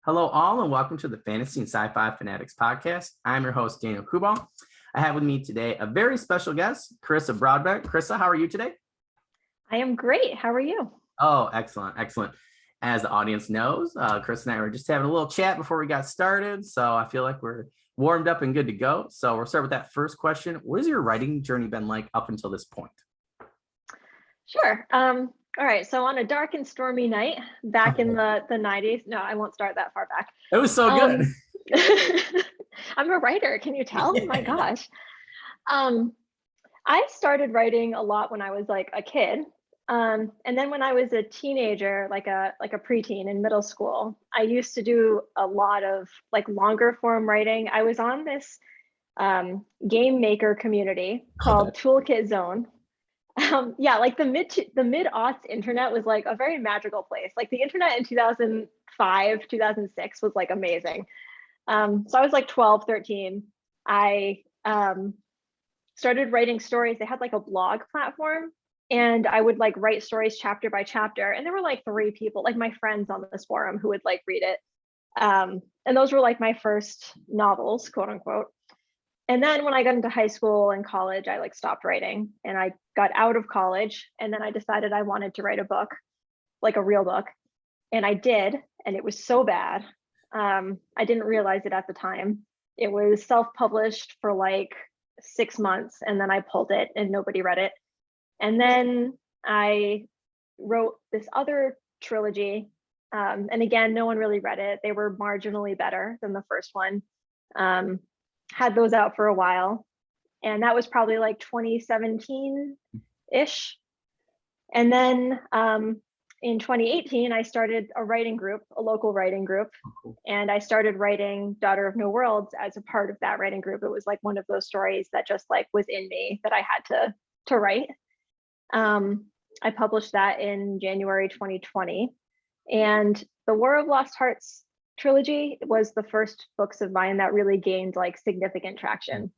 Hello, all, and welcome to the Fantasy and Sci-Fi Fanatics podcast. I'm your host, Daniel Coolbaugh. I have with me today a very special guest, Carissa Broadbent. Carissa, how are you today? I am great. How are you? Oh, excellent, excellent. As the audience knows, Chris and I were just having a little chat before we got started, so I feel like we're warmed up and good to go. So we'll start with that first question. What has your writing journey been like up until this point? Sure. All right. So on a dark and stormy night back in the 90s, no, I won't start that far back. It was so good. I'm a writer. Can you tell? Yeah. My gosh. I started writing a lot when I was like a kid. And then when I was a teenager, like a preteen in middle school, I used to do a lot of like longer form writing. I was on this game maker community called Toolkit Zone. Like the mid-aughts internet was like a very magical place. Like the internet in 2005, 2006 was like amazing. So I was like 12, 13. I started writing stories. They had like a blog platform, and I would like write stories chapter by chapter. And there were like 3 people, like my friends on this forum, who would like read it. And those were like my first novels, quote unquote. And then when I got into high school and college, I like stopped writing, and I got out of college. And then I decided I wanted to write a book, like a real book. And I did, and it was so bad. I didn't realize it at the time. It was self-published for like 6 months, and then I pulled it and nobody read it. And then I wrote this other trilogy. And again, no one really read it. They were marginally better than the first one. Had those out for a while, and that was probably like 2017-ish. And then in 2018, I started a writing group, a local writing group, and I started writing Daughter of No Worlds as a part of that writing group. It was like one of those stories that just like was in me that I had to write. I published that in January 2020, and the War of Lost Hearts trilogy was the first books of mine that really gained like significant traction,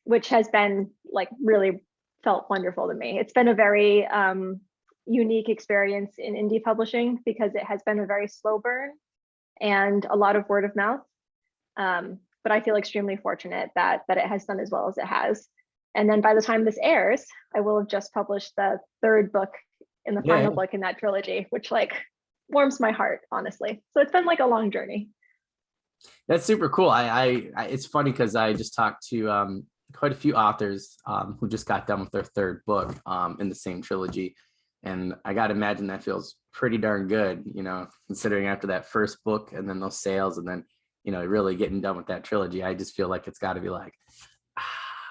which has been like really felt wonderful to me. It's been a very unique experience in indie publishing because it has been a very slow burn and a lot of word of mouth. But I feel extremely fortunate that it has done as well as it has. And then by the time this airs, I will have just published the 3rd book in the final book in that trilogy, which like warms my heart, honestly. So it's been like a long journey. That's super cool. I it's funny because I just talked to quite a few authors who just got done with their 3rd book in the same trilogy, and I got to imagine that feels pretty darn good, considering after that first book and then those sales, and then really getting done with that trilogy. I just feel like it's got to be like,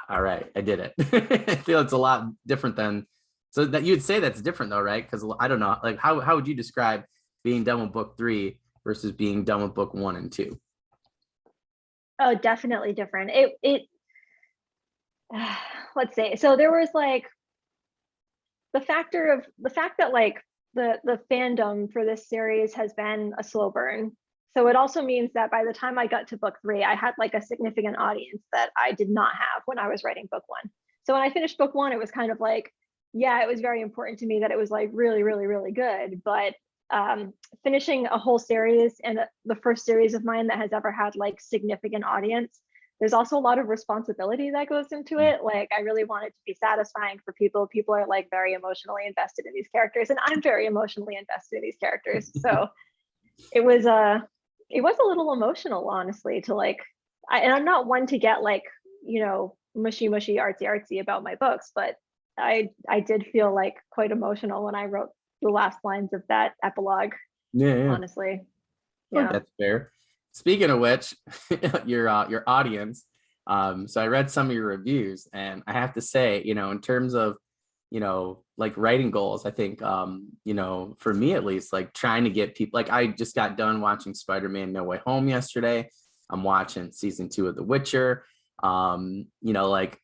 all right, I did it. I feel it's a lot different than, so that you'd say that's different though, right? Because I don't know, like how would you describe being done with book 3 versus being done with book 1 and 2? Oh, definitely different. Let's say, so there was like the fact that like the fandom for this series has been a slow burn. So it also means that by the time I got to book 3, I had like a significant audience that I did not have when I was writing book 1. So when I finished book 1, it was kind of like, yeah, it was very important to me that it was like really, really, really good. But finishing a whole series, and the first series of mine that has ever had like significant audience, there's also a lot of responsibility that goes into it. Like I really want it to be satisfying for people. People are like very emotionally invested in these characters, and I'm very emotionally invested in these characters. So it was a little emotional, honestly, to like, and I'm not one to get like, mushy, artsy about my books, but I did feel like quite emotional when I wrote the last lines of that epilogue. Yeah. Honestly. Yeah, that's fair. Speaking of which, your audience. So I read some of your reviews, and I have to say, in terms of, like writing goals, I think, for me at least, like trying to get people, like I just got done watching Spider-Man No Way Home yesterday. I'm watching season 2 of The Witcher. Like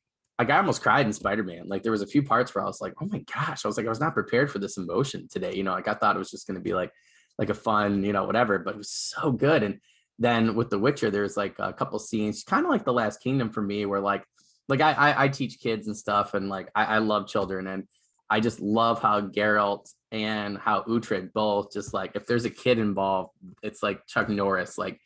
I almost cried in Spider-Man. Like there was a few parts where I was like, oh my gosh, I was not prepared for this emotion today. Like I thought it was just going to be like a fun, whatever, but it was so good. And then with The Witcher, there's like a couple scenes, kind of like The Last Kingdom for me, where like I teach kids and stuff, and like I love children, and I just love how Geralt and how Uhtred both just like, if there's a kid involved, it's like Chuck Norris, like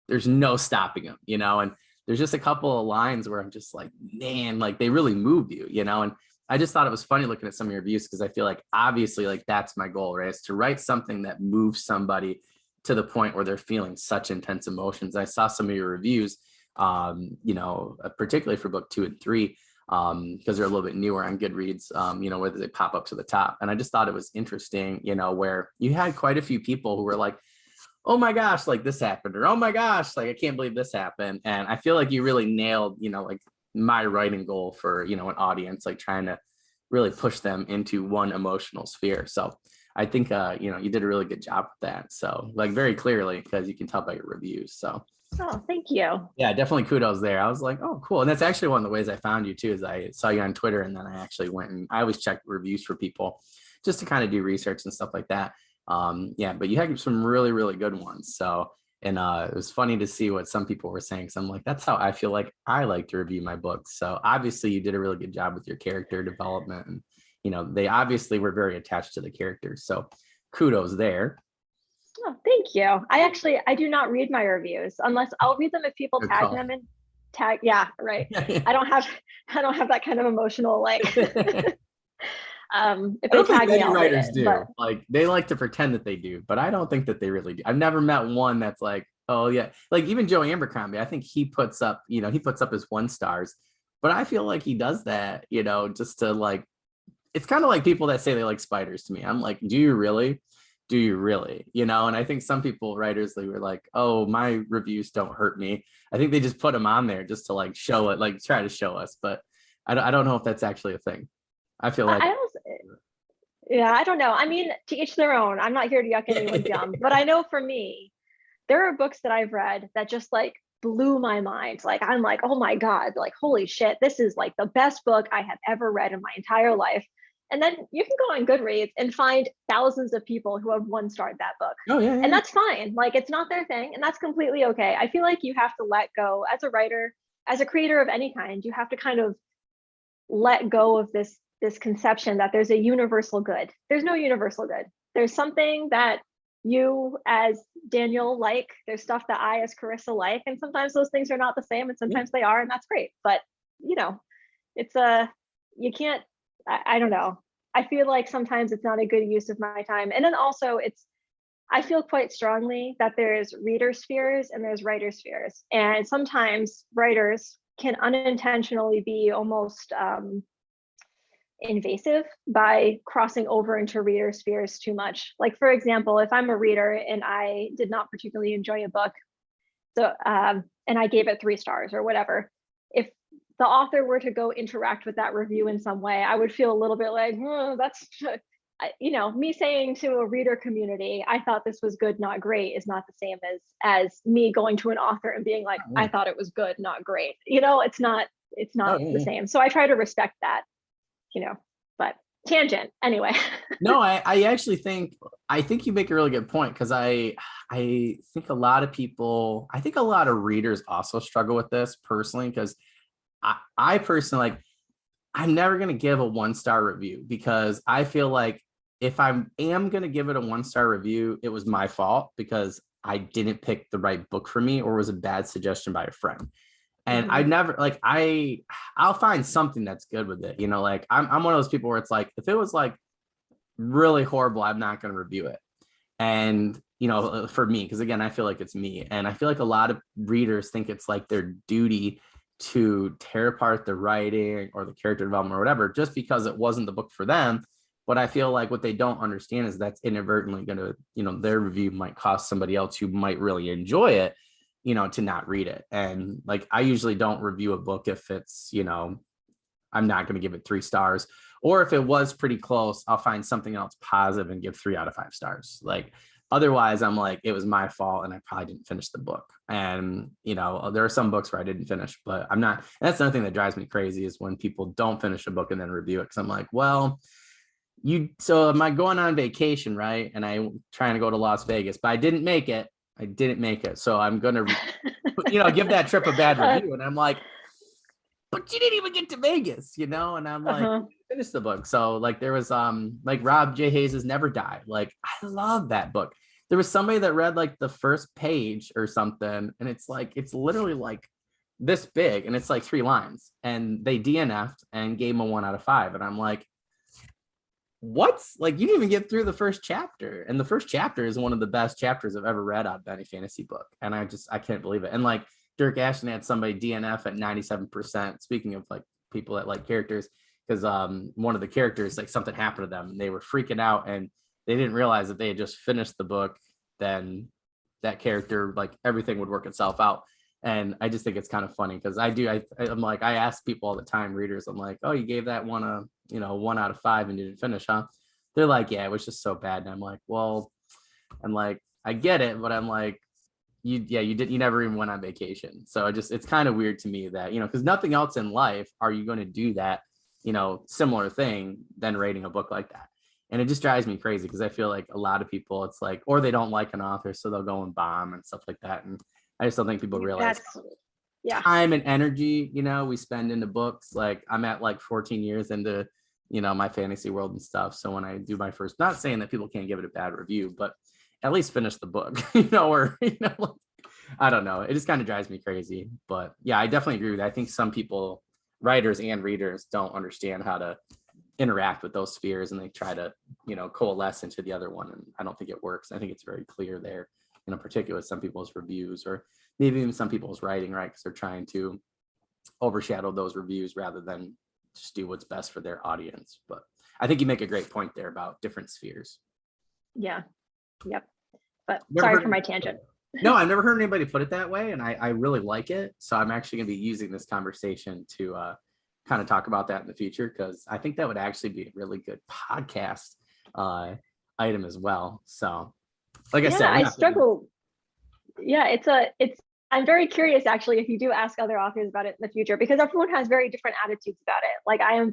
there's no stopping him, you know. And there's just a couple of lines where I'm just like, man, like they really move you, you know. And I just thought it was funny looking at some of your reviews, because I feel like obviously like that's my goal, right? Is to write something that moves somebody to the point where they're feeling such intense emotions. I saw some of your reviews, you know, particularly for book 2 and 3, because they're a little bit newer on Goodreads, you know, where they pop up to the top. And I just thought it was interesting, you know, where you had quite a few people who were like, oh my gosh, like this happened, or oh my gosh, like I can't believe this happened. And I feel like you really nailed, you know, like my writing goal for, you know, an audience, like trying to really push them into one emotional sphere. So I think, you know, you did a really good job with that. So like very clearly, because you can tell by your reviews. So Oh, thank you. yeah, definitely kudos there. I was like, oh, cool. And that's actually one of the ways I found you too, is I saw you on Twitter, and then I actually went, and I always check reviews for people just to kind of do research and stuff like that. Yeah, but you had some really, really good ones. So, and it was funny to see what some people were saying. So I'm like, that's how I feel like I like to review my books. So obviously you did a really good job with your character development, and, you know, they obviously were very attached to the characters. So kudos there. Oh, thank you. I do not read my reviews unless I'll read them if people Good tag call. them and tag. Yeah, right. I don't have that kind of emotional like if I they don't think tag me, many I'll read writers it. do. But Like they like to pretend that they do, but I don't think that they really do. I've never met one that's like, oh yeah, like even Joe Abercrombie. I think he puts up, you know, he puts up his 1 stars, but I feel like he does that, you know, just to like. It's kind of like people that say they like spiders to me. I'm like, do you really? Do you really? You know, and I think some people, writers, they were like, oh, my reviews don't hurt me. I think they just put them on there just to like show it, like try to show us. But I don't know if that's actually a thing. I feel like I also, yeah, I don't know. I mean, to each their own. I'm not here to yuck anyone's yum, but I know for me, there are books that I've read that just like blew my mind. Like I'm like, oh my God, like holy shit, this is like the best book I have ever read in my entire life. And then you can go on Goodreads and find thousands of people who have 1-starred that book. oh yeah, And yeah. that's fine. Like it's not their thing, and that's completely okay. I feel like you have to let go as a writer, as a creator of any kind, you have to kind of let go of this conception that there's a universal good. There's no universal good. There's something that you as Daniel like, there's stuff that I as Carissa like, and sometimes those things are not the same and sometimes they are, and that's great. But you know, it's you can't, I don't know. I feel like sometimes it's not a good use of my time. And then also I feel quite strongly that there's reader spheres and there's writer spheres. And sometimes writers can unintentionally be almost invasive by crossing over into reader spheres too much. Like for example, if I'm a reader and I did not particularly enjoy a book, so and I gave it 3 stars or whatever, if the author were to go interact with that review in some way, I would feel a little bit like, that's, you know, me saying to a reader community, I thought this was good, not great, is not the same as me going to an author and being like, I thought it was good, not great. You know, it's not Oh, yeah, the yeah. same. So I try to respect that, you know, but tangent anyway. No, I actually think you make a really good point, because I think a lot of people, I think a lot of readers also struggle with this personally, because I personally like, I'm never gonna give a 1-star review, because I feel like if I am gonna give it a 1-star review, it was my fault because I didn't pick the right book for me, or was a bad suggestion by a friend. And I Mhm. never like I'll find something that's good with it. You know, like I'm one of those people where it's like, if it was like really horrible, I'm not going to review it. And you know, for me, because again, I feel like it's me, and I feel like a lot of readers think it's like their duty to tear apart the writing or the character development or whatever, just because it wasn't the book for them. But I feel like what they don't understand is that's inadvertently going to, you know, their review might cost somebody else who might really enjoy it, you know, to not read it. And like, I usually don't review a book if it's, you know, I'm not going to give it 3 stars. Or if it was pretty close, I'll find something else positive and give 3 out of 5 stars. Like, otherwise, I'm like, it was my fault and I probably didn't finish the book. And, you know, there are some books where I didn't finish, but I'm not. That's another thing that drives me crazy, is when people don't finish a book and then review it. Cause I'm like, well, so am I going on vacation, right? And I'm trying to go to Las Vegas, but I didn't make it. I didn't make it. So I'm going to, you know, give that trip a bad uh, review. And I'm like, but you didn't even get to Vegas, you know? And I'm like, uh-huh. finished the book. So like there was like Rob J. Hayes's Never Die. Like I love that book. There was somebody that read like the first page or something, and it's like it's literally like this big, and it's like 3 lines, and they DNF'd and gave him a 1 out of 5. And I'm like, what? Like you didn't even get through the first chapter, and the first chapter is one of the best chapters I've ever read out of any fantasy book, and I can't believe it. And like Dirk Ashton had somebody DNF at 97%. Speaking of like people that like characters, because one of the characters, like something happened to them and they were freaking out, and they didn't realize that they had just finished the book. Then that character, like everything would work itself out. And I just think it's kind of funny because I'm like, I ask people all the time, readers, I'm like, oh, you gave that one a 1 out of 5 and you didn't finish, huh? They're like, yeah, it was just so bad. And I'm like, well, I'm like, I get it, but I'm like, you never even went on vacation. So it's kind of weird to me that, because nothing else in life are you going to do that, similar thing than rating a book like that. And it just drives me crazy because I feel like a lot of people, it's like, or they don't like an author, so they'll go and bomb and stuff like that. And I just don't think people realize time and energy, we spend into books. Like I'm at like 14 years into, my fantasy world and stuff. So when I do my first, not saying that people can't give it a bad review, but at least finish the book, or, I don't know. It just kind of drives me crazy. But yeah, I definitely agree with that. I think some people, writers and readers, don't understand how to interact with those spheres, and they try to, coalesce into the other one. And I don't think it works. I think it's very clear there, particular some people's reviews, or maybe even some people's writing, right? Because they're trying to overshadow those reviews rather than just do what's best for their audience. But I think you make a great point there about different spheres. Yeah. Yep. But sorry for my tangent. No, I've never heard anybody put it that way, and I really like it. So I'm actually going to be using this conversation to kind of talk about that in the future, because I think that would actually be a really good podcast item as well. So, like I said, I struggle. Yeah, I'm very curious actually if you do ask other authors about it in the future, because everyone has very different attitudes about it. Like I am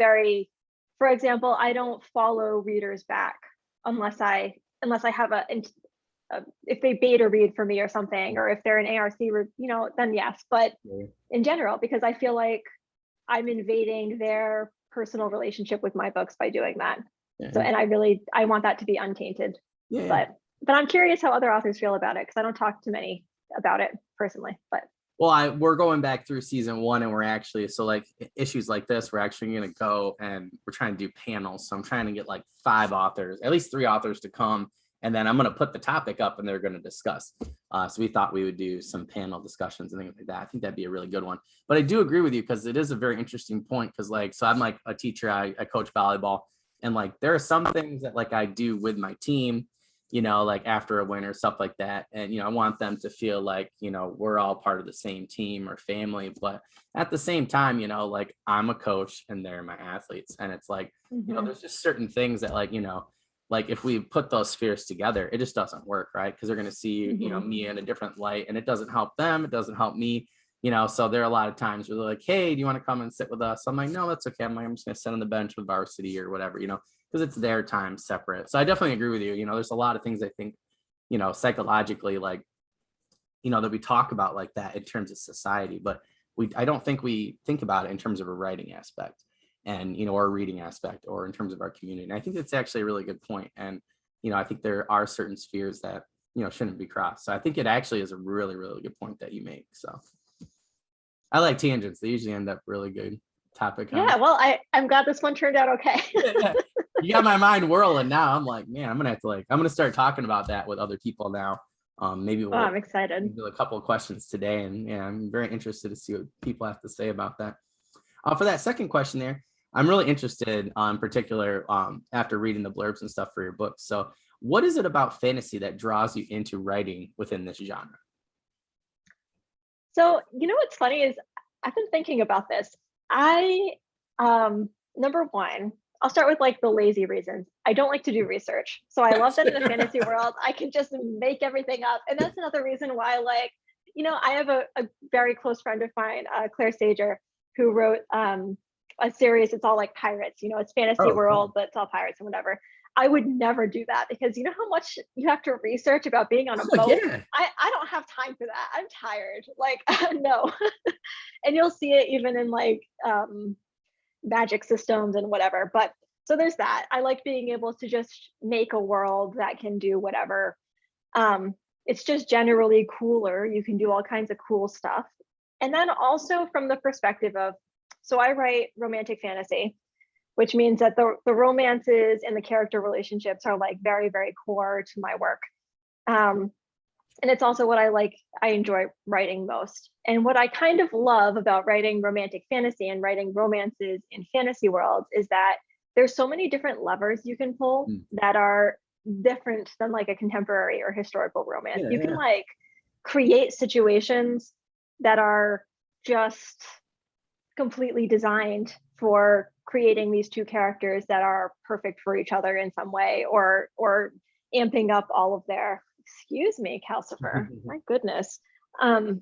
for example, I don't follow readers back unless I have if they beta read for me or something, or if they're an ARC, then yes. But in general, because I feel like I'm invading their personal relationship with my books by doing that. Yeah. So, and I want that to be untainted. Yeah. But I'm curious how other authors feel about it, because I don't talk to many about it personally. But we're going back through season 1, and we're actually, so like issues like this, we're actually going to go and we're trying to do panels. So I'm trying to get like 5 authors, at least 3 authors to come. And then I'm going to put the topic up and they're going to discuss. So we thought we would do some panel discussions and things like that. I think that'd be a really good one. But I do agree with you, because it is a very interesting point. Because so I'm like a teacher, I coach volleyball. And like there are some things that like I do with my team, like after a win or stuff like that. And, I want them to feel like, we're all part of the same team or family. But at the same time, like I'm a coach and they're my athletes. And it's like, there's just certain things that like if we put those spheres together, it just doesn't work, right? Because they're going to see, me in a different light, and it doesn't help them. It doesn't help me, so there are a lot of times where they're like, hey, do you want to come and sit with us? I'm like, no, that's okay. I'm just going to sit on the bench with varsity or whatever, because it's their time separate. So I definitely agree with you. There's a lot of things I think, psychologically, like, that we talk about like that in terms of society, but I don't think we think about it in terms of a writing aspect. And, or a reading aspect, or in terms of our community. And I think that's actually a really good point. And, I think there are certain spheres that, shouldn't be crossed. So I think it actually is a really, really good point that you make. So I like tangents. They usually end up really good topic. Yeah, well, I'm glad this one turned out okay. You got my mind whirling now. I'm like, man, I'm going to start talking about that with other people now. Maybe I'm excited. Do a couple of questions today. And yeah, I'm very interested to see what people have to say about that. For that second question there, I'm really interested in particular after reading the blurbs and stuff for your book. So what is it about fantasy that draws you into writing within this genre? So, what's funny is I've been thinking about this. Number one, I'll start with like the lazy reasons. I don't like to do research. So I love that in the fantasy world, I can just make everything up. And that's another reason why, like, I have a very close friend of mine, Claire Sager, who wrote a series. It's all like pirates, it's fantasy world, but it's all pirates and whatever. I would never do that, because you know how much you have to research about being on a boat. Yeah. I don't have time for that. I'm tired. Like, no. And you'll see it even in like magic systems and whatever. But so there's that. I like being able to just make a world that can do whatever. It's just generally cooler. You can do all kinds of cool stuff. And then also from the perspective of, so I write romantic fantasy, which means that the romances and the character relationships are like very, very core to my work. And it's also what I enjoy writing most. And what I kind of love about writing romantic fantasy and writing romances in fantasy worlds is that there's so many different levers you can pull that are different than like a contemporary or historical romance. You can like create situations that are just completely designed for creating these two characters that are perfect for each other in some way, or amping up all of their, excuse me, Calcifer, my goodness, that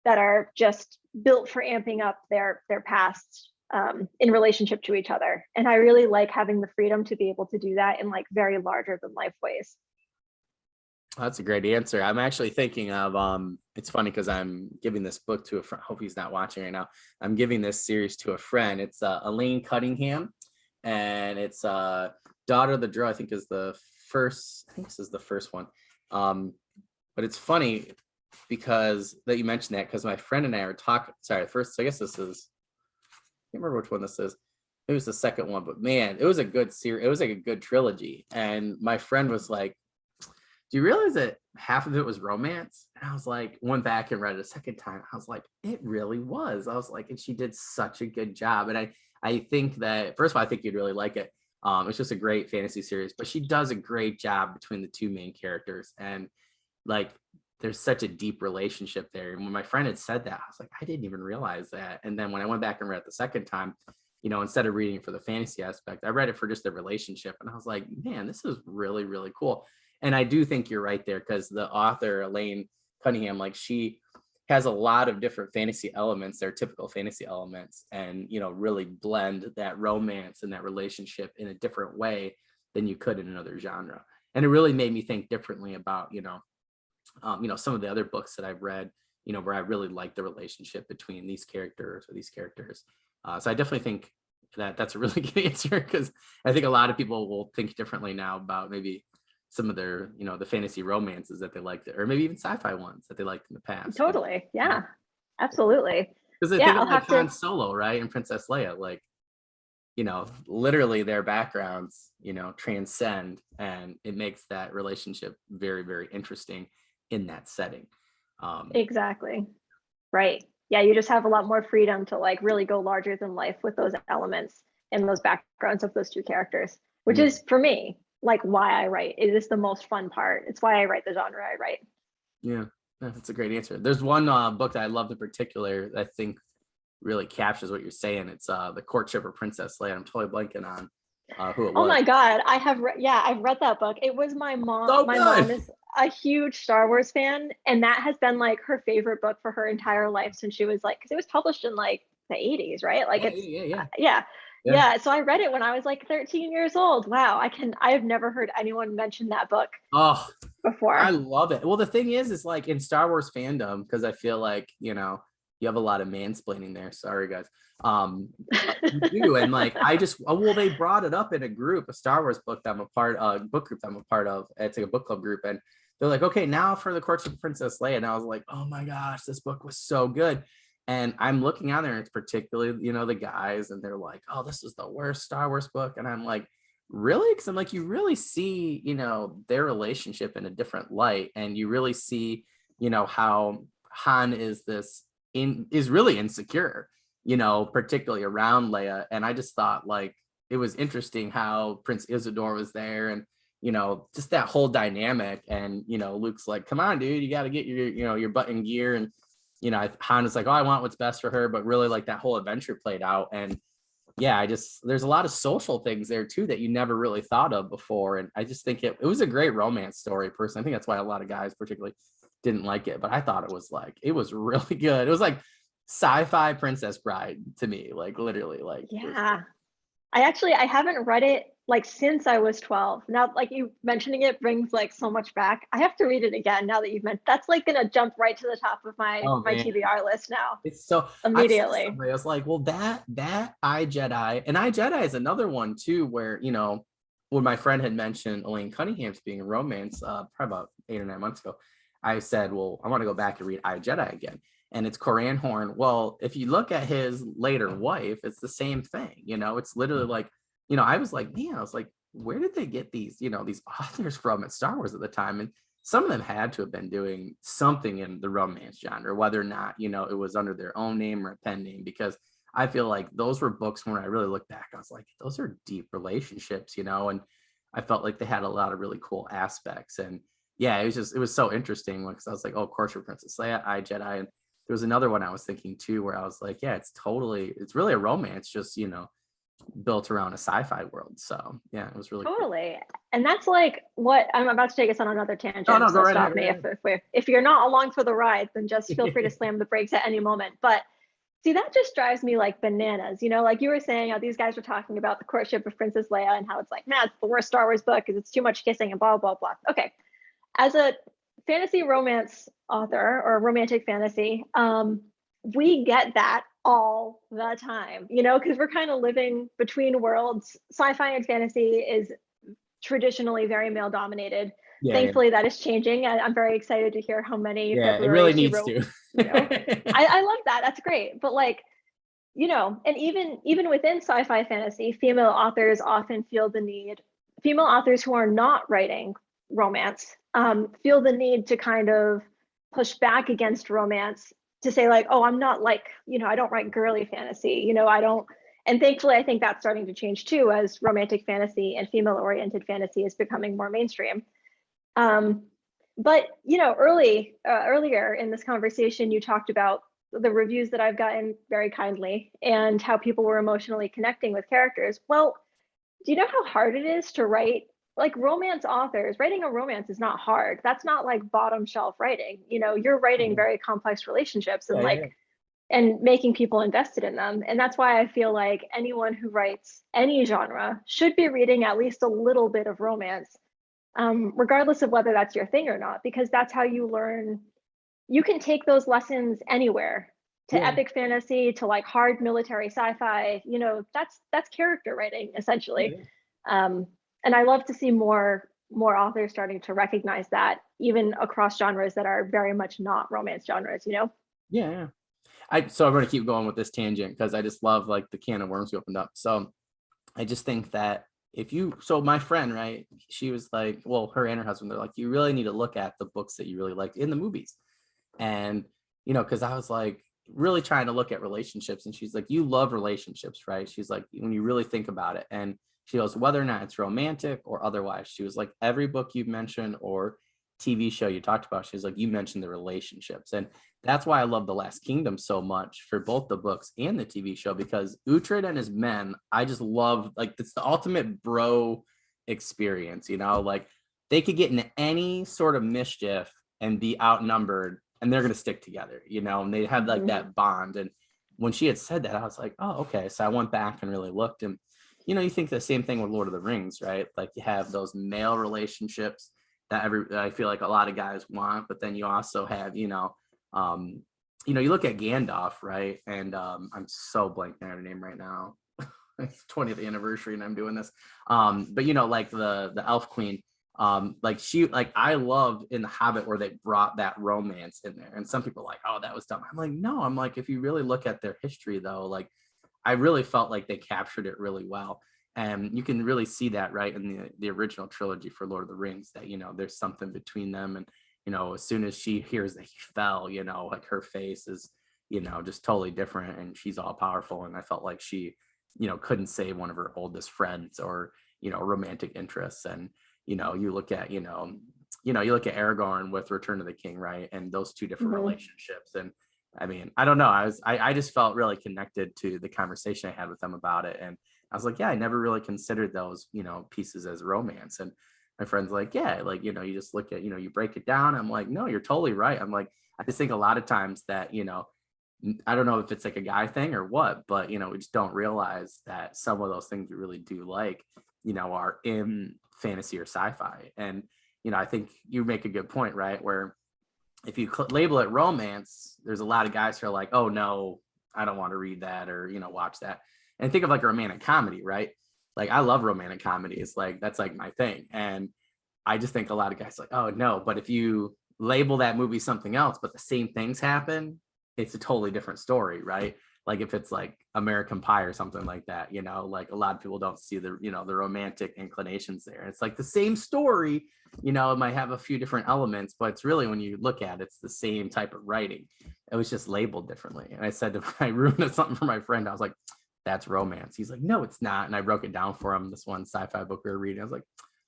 are just built for amping up their past in relationship to each other. And I really like having the freedom to be able to do that in like very larger than life ways. That's a great answer. I'm actually thinking of, it's funny because I'm giving this book to a friend. Hope he's not watching right now. I'm giving this series to a friend. It's Elaine Cunningham, and it's Daughter of the Draw, I think is the first, I think this is the first one. But it's funny because that you mentioned that, because my friend and I were talking, sorry, first, I guess this is, I can't remember which one this is. It was the second one, but man, it was a good series. It was like a good trilogy. And my friend was like, do you realize that half of it was romance? And I was like, went back and read it a second time. I was like, it really was. I was like, and she did such a good job. And I think that, first of all, I think you'd really like it. It's just a great fantasy series, but she does a great job between the two main characters. And like, there's such a deep relationship there. And when my friend had said that, I was like, I didn't even realize that. And then when I went back and read it the second time, you know, instead of reading it for the fantasy aspect, I read it for just the relationship. And I was like, man, this is really, really cool. And I do think you're right there, because the author, Elaine Cunningham, like she has a lot of different fantasy elements, they're typical fantasy elements, and, you know, really blend that romance and that relationship in a different way than you could in another genre. And it really made me think differently about, you know, some of the other books that I've read, you know, where I really like the relationship between these characters or these characters. So I definitely think that that's a really good answer, because I think a lot of people will think differently now about maybe some of their, you know, the fantasy romances that they liked, or maybe even sci-fi ones that they liked in the past. Totally. Yeah, absolutely. Because they think of like Han Solo, right? And Princess Leia, like, you know, literally their backgrounds, you know, transcend, and it makes that relationship very, very interesting in that setting. Exactly. Right. Yeah, you just have a lot more freedom to like really go larger than life with those elements and those backgrounds of those two characters, which is, for me, like why I write. It is the most fun part. It's why I write the genre I write. Yeah, that's a great answer. There's one book that I loved in particular that I think really captures what you're saying. It's The Courtship of Princess Leia. I'm totally blanking on who it was. Oh my God, I've read that book. It was my mom. So my good. mom is a huge Star Wars fan, and that has been like her favorite book for her entire life since she was like, because it was published in like the 80s, right? Like yeah. So I read it when I was like 13 years old. Wow, I have never heard anyone mention that book before. I love it. Well, the thing is like in Star Wars fandom, because I feel like, you know, you have a lot of mansplaining there. Sorry, guys. You do, and like they brought it up in a group, a Star Wars book that I'm a part of, book group that I'm a part of. It's like a book club group, and they're like, okay, now for the Courtship of Princess Leia. And I was like, oh my gosh, this book was so good. And I'm looking on there, and it's particularly, you know, the guys, and they're like, oh, this is the worst Star Wars book. And I'm like, really? Because I'm like, you really see, you know, their relationship in a different light, and you really see, you know, how Han is really insecure, you know, particularly around Leia. And I just thought like it was interesting how Prince Isidore was there, and, you know, just that whole dynamic. And, you know, Luke's like, come on, dude, you got to get your, you know, your butt in gear. And, you know, Han is like, oh, I want what's best for her. But really, like, that whole adventure played out. And yeah, there's a lot of social things there too that you never really thought of before. And I just think it was a great romance story, personally. I think that's why a lot of guys particularly didn't like it, but I thought it was really good. It was like Sci-Fi Princess Bride to me, like literally, like. Yeah, I haven't read it like since I was 12. Now, like you mentioning it brings like so much back. I have to read it again now that you've mentioned. That's like gonna jump right to the top of Oh my man. TBR list now It's so I said to immediately. somebody, I was like, well, that I Jedi, and I Jedi is another one too, where when my friend had mentioned Elaine Cunningham's being a romance, probably about 8 or 9 months ago, I said, well, I want to go back and read I Jedi again. And it's Coran Horn. Well, if you look at his later wife, it's the same thing. It's literally like, I was like, man, I was like, where did they get these authors from at Star Wars at the time? And some of them had to have been doing something in the romance genre, whether or not, it was under their own name or a pen name, because I feel like those were books when I really look back, I was like, those are deep relationships, and I felt like they had a lot of really cool aspects. And yeah, it was so interesting because I was like, oh, of course, you're Princess Leia, I Jedi. And there was another one I was thinking too, where I was like, yeah, it's really a romance, just, built around a sci-fi world. So yeah, it was really cool. Totally. And that's like what I'm about to take us on another No, tangent. no, go So right stop ahead. me Right if you're not along for the ride, then just feel free to ahead. slam the brakes at any moment. But see, that just drives me like bananas. Like you were saying, how these guys were talking about the courtship of Princess Leia and how it's like, man, it's the worst Star Wars book because it's too much kissing and blah, blah, blah. Okay. As a fantasy romance author or romantic fantasy, we get that all the time, because we're kind of living between worlds. Sci-fi and fantasy is traditionally very male dominated. Yeah, yeah, Thankfully, that is changing. And I'm very excited to hear how many yeah. It February really she needs wrote. to. I love that. That's great. But like, and even within sci-fi fantasy, female authors who are not writing romance feel the need to kind of push back against romance to say like, oh, I'm not like, I don't write girly fantasy, I don't. And thankfully, I think that's starting to change too as romantic fantasy and female-oriented fantasy is becoming more mainstream. Um, but earlier in this conversation, you talked about the reviews that I've gotten very kindly and how people were emotionally connecting with characters. Well, do you know how hard it is to write like romance authors? Writing a romance is not hard. That's not like bottom shelf writing. You're writing very complex relationships and Yeah, like yeah. and making people invested in them. And that's why I feel like anyone who writes any genre should be reading at least a little bit of romance, regardless of whether that's your thing or not, because that's how you learn. You can take those lessons anywhere, to Yeah, epic fantasy, to like hard military sci-fi. That's character writing essentially. yeah. um, and I love to see more authors starting to recognize that even across genres that are very much not romance genres. Yeah, yeah. I'm going to keep going with this tangent because I just love like the can of worms we opened up. So I just think that so my friend, right, she was like, well, her and her husband, they're like, you really need to look at the books that you really liked in the movies. And, because I was like really trying to look at relationships, and she's like, you love relationships, right? She's like, when you really think about it. And she goes, whether or not it's romantic or otherwise, she was like, every book you've mentioned or TV show you talked about, she's like, you mentioned the relationships. And that's why I love The Last Kingdom so much for both the books and the TV show, because Uhtred and his men, I just love, like, it's the ultimate bro experience, like they could get into any sort of mischief and be outnumbered and they're going to stick together, and they have like Mhm. that bond. And when she had said that, I was like, oh, okay. So I went back and really looked, and, you think the same thing with Lord of the Rings, right? Like you have those male relationships that I feel like a lot of guys want, but then you also have, um, you look at Gandalf, right? And I'm so blanking on her name right now. It's 20th anniversary and I'm doing this. But like the elf queen, like I love in The Hobbit where they brought that romance in there. And some people are like, oh, that was dumb. I'm like, no, I'm like, if you really look at their history though, like I really felt like they captured it really well. And you can really see that right in the original trilogy for Lord of the Rings, that, there's something between them. And, as soon as she hears that he fell, like her face is, just totally different, and she's all powerful. And I felt like she, couldn't save one of her oldest friends or, romantic interests. And, you look at, you look at Aragorn with Return of the King, right? And those two different Mhm. relationships. And I mean, I don't know. I just felt really connected to the conversation I had with them about it. And I was like, yeah, I never really considered those, pieces as romance. And my friend's like, yeah, like, you just look at, you break it down. I'm like, no, you're totally right. I'm like, I just think a lot of times that, I don't know if it's like a guy thing or what, but, we just don't realize that some of those things we really do like, are in fantasy or sci-fi. And I think you make a good point, right? Where if you label it romance, there's a lot of guys who are like, oh no, I don't want to read that or watch that. And think of like a romantic comedy, right? Like I love romantic comedies, like that's like my thing. And I just think a lot of guys like, oh no, but if you label that movie something else, but the same things happen, it's a totally different story, right? Like if it's like American Pie or something like that, like a lot of people don't see the, the romantic inclinations there. It's like the same story, it might have a few different elements, but it's really, when you look at it, it's the same type of writing. It was just labeled differently. And I said I ruined something for my friend. I was like, that's romance. He's like, no, it's not. And I broke it down for him. This one sci-fi book we were reading, I was like,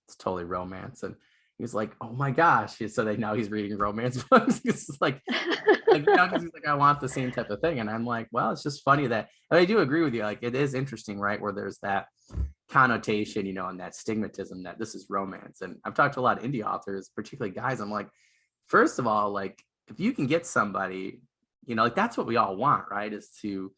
it's totally romance. And he was like, oh my gosh. So now he's reading romance books. It's like, because he's like, I want the same type of thing. And I'm like, well, it's just funny that, and I do agree with you. Like, it is interesting, right? Where there's that connotation, and that stigmatism that this is romance. And I've talked to a lot of indie authors, particularly guys. I'm like, first of all, like, if you can get somebody, like that's what we all want, right? Is to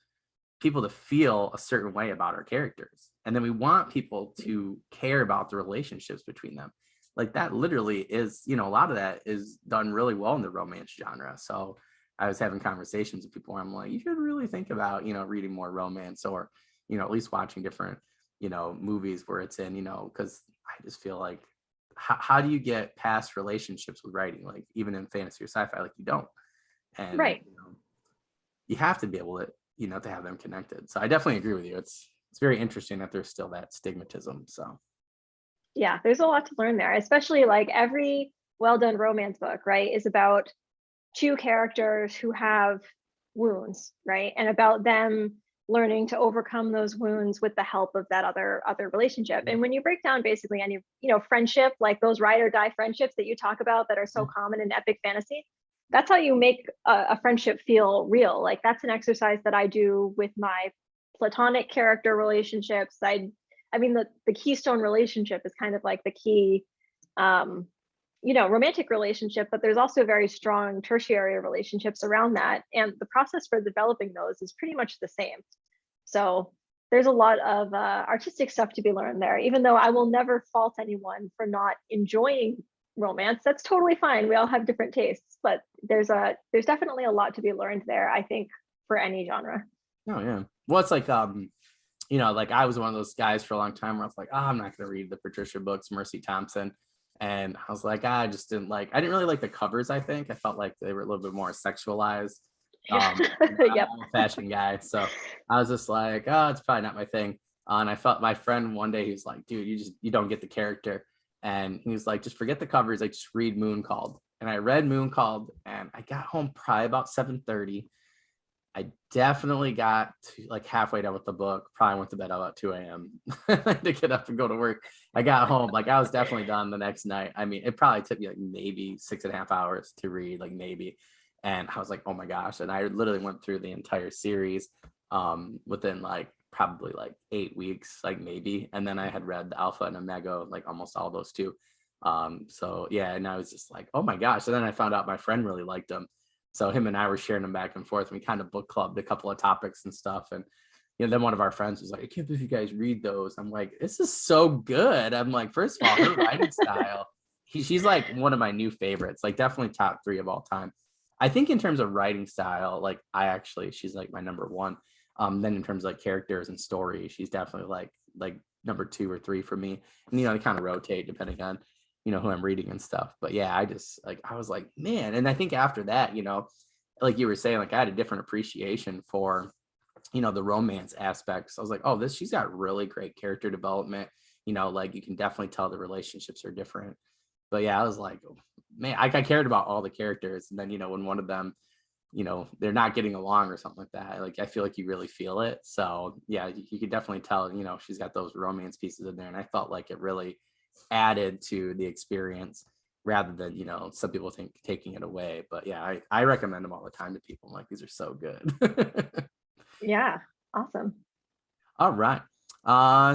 people to feel a certain way about our characters. And then we want people to care about the relationships between them. Like that literally is, a lot of that is done really well in the romance genre. So I was having conversations with people where I'm like, you should really think about, reading more romance, or, at least watching different, movies where it's in, because I just feel like, how do you get past relationships with writing? Like even in fantasy or sci-fi, like you don't. And Right. You have to be able to, to have them connected. So I definitely agree with you. It's very interesting that there's still that stigmatism. So Yeah, there's a lot to learn there, especially like every well done romance book, right, is about two characters who have wounds, right? And about them learning to overcome those wounds with the help of that other relationship. And when you break down basically any, friendship, like those ride or die friendships that you talk about that are so common in epic fantasy, that's how you make a friendship feel real. Like that's an exercise that I do with my platonic character relationships. I mean, the keystone relationship is kind of like the key, romantic relationship, but there's also very strong tertiary relationships around that. And the process for developing those is pretty much the same. So there's a lot of artistic stuff to be learned there, even though I will never fault anyone for not enjoying romance. That's totally fine. We all have different tastes, but there's definitely a lot to be learned there, I think, for any genre. Oh yeah. Well, it's like like I was one of those guys for a long time where I was like, oh, I'm not gonna read the Patricia books, Mercy Thompson. And I was like, I didn't really like the covers. I think I felt like they were a little bit more sexualized. I'm Yep. a fashion guy, so I was just like, oh, it's probably not my thing. And I felt my friend one day, he was like, dude, you don't get the character. And he was like, just forget the covers, like just read Moon Called. And I read Moon Called, and I got home probably about 7:30. I definitely got to like halfway done with the book, probably went to bed about 2 a.m. to get up and go to work. I got home, like I was definitely done the next night. I mean, it probably took me like maybe 6.5 hours to read, like maybe. And I was like, oh my gosh. And I literally went through the entire series within like probably like 8 weeks, like maybe. And then I had read the Alpha and Omega, like almost all those too. So yeah, and I was just like, oh my gosh. And then I found out my friend really liked them. So him and I were sharing them back and forth. We kind of book clubbed a couple of topics and stuff. And then one of our friends was like, I can't believe you guys read those. I'm like, this is so good. I'm like, first of all, her writing style, she's like one of my new favorites, like definitely top 3 of all time. I think in terms of writing style, like she's like my number 1. Then in terms of like characters and story, she's definitely like number 2 or 3 for me. And they kind of rotate depending on who I'm reading and stuff. But yeah, I was like, man. And I think after that, like you were saying, like I had a different appreciation for, the romance aspects. I was like, oh, she's got really great character development. Like you can definitely tell the relationships are different. But yeah, I was like, oh, man, I cared about all the characters. And then, when one of them, they're not getting along or something like that, like I feel like you really feel it. So yeah, you could definitely tell, she's got those romance pieces in there. And I felt like it really added to the experience rather than some people think taking it away. But yeah, I recommend them all the time to people. I'm like, these are so good. Yeah, awesome. All right,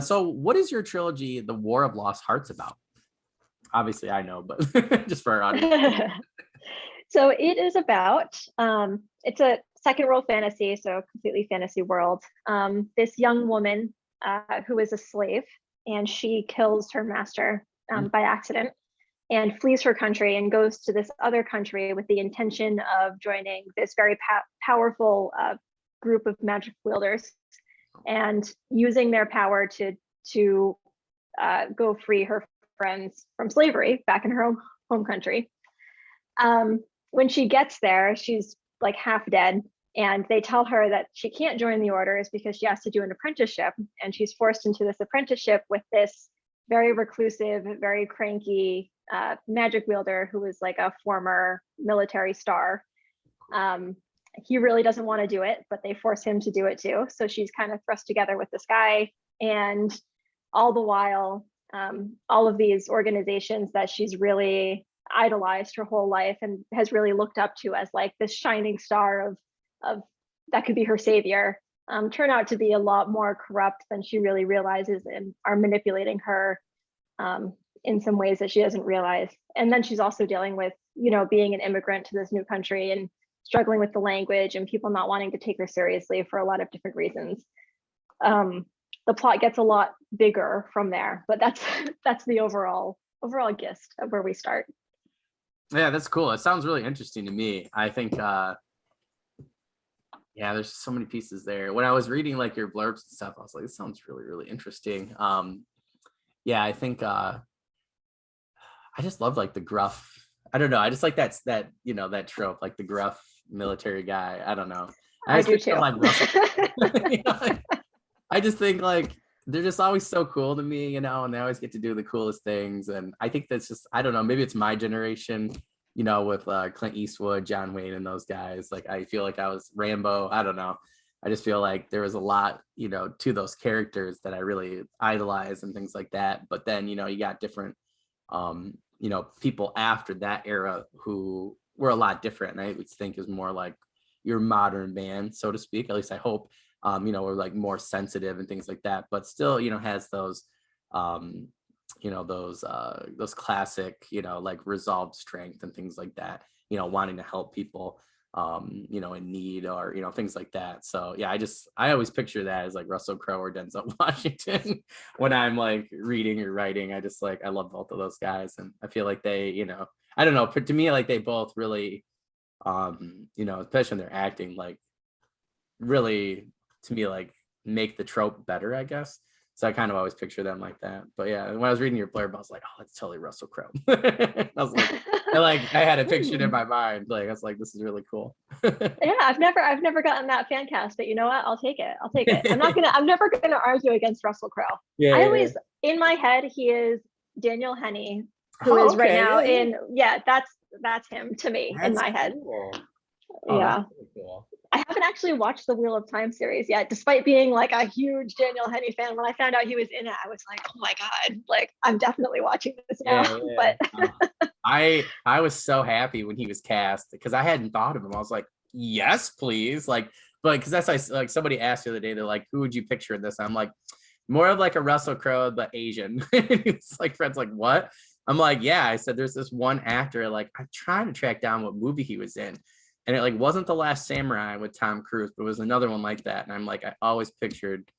so what is your trilogy The War of Lost Hearts about? Obviously I know, but just for our audience. So it is about it's a second world fantasy, so completely fantasy world. This young woman who is a slave and she kills her master by accident and flees her country and goes to this other country with the intention of joining this very powerful group of magic wielders and using their power to go free her friends from slavery back in her home country. When she gets there, she's like half dead, and they tell her that she can't join the orders because she has to do an apprenticeship, and she's forced into this apprenticeship with this very reclusive, very cranky magic wielder who is like a former military star. He really doesn't want to do it, but they force him to do it too. So she's kind of thrust together with this guy, and all the while, all of these organizations that she's really idolized her whole life and has really looked up to as like this shining star of that could be her savior, turn out to be a lot more corrupt than she really realizes and are manipulating her in some ways that she doesn't realize. And then she's also dealing with, being an immigrant to this new country and struggling with the language and people not wanting to take her seriously for a lot of different reasons. The plot gets a lot bigger from there, but that's the overall gist of where we start. Yeah, that's cool. It sounds really interesting to me. I think there's so many pieces there. When I was reading like your blurbs and stuff, I was like, this sounds really, really interesting. I think I just love like the gruff. I don't know. I just like that trope, like the gruff military guy. I don't know. I do too. Like I just think like they're just always so cool to me, and they always get to do the coolest things. And I think that's just, I don't know, maybe it's my generation, with Clint Eastwood, John Wayne, and those guys. Like I feel like I was Rambo. I don't know. I just feel like there was a lot, to those characters that I really idolize and things like that. But then, you got different, people after that era who were a lot different. And I would think is more like your modern band, so to speak. At least I hope. We're like more sensitive and things like that, but still, has those, those classic, like resolved strength and things like that, wanting to help people, in need or, things like that. So yeah, I always picture that as like Russell Crowe or Denzel Washington when I'm like reading or writing. I love both of those guys. And I feel like they, I don't know, to me, like they both really, especially when they're acting, like really, to me, like make the trope better, I guess. So I kind of always picture them like that. But yeah, when I was reading your blurb, I was like, oh, that's totally Russell Crowe. I was like, I had it pictured in my mind. Like I was like, this is really cool. Yeah, I've never gotten that fan cast, but you know what? I'll take it. I'm never gonna argue against Russell Crowe. Yeah. I always, in my head, he is Daniel Henney, who is right now that's him to me in my head. Cool. Yeah. Really cool. I haven't actually watched the Wheel of Time series yet, despite being like a huge Daniel Henney fan. When I found out he was in it, I was like, oh my God, like I'm definitely watching this now. Yeah. But I was so happy when he was cast because I hadn't thought of him. I was like, yes, please. But because that's like somebody asked the other day, they're like, who would you picture in this? I'm like, more of like a Russell Crowe, but Asian. It's like friends like, what? I'm like, yeah. I said, there's this one actor, like I'm trying to track down what movie he was in. And it like wasn't The Last Samurai with Tom Cruise, but it was another one like that. And I'm like, I always pictured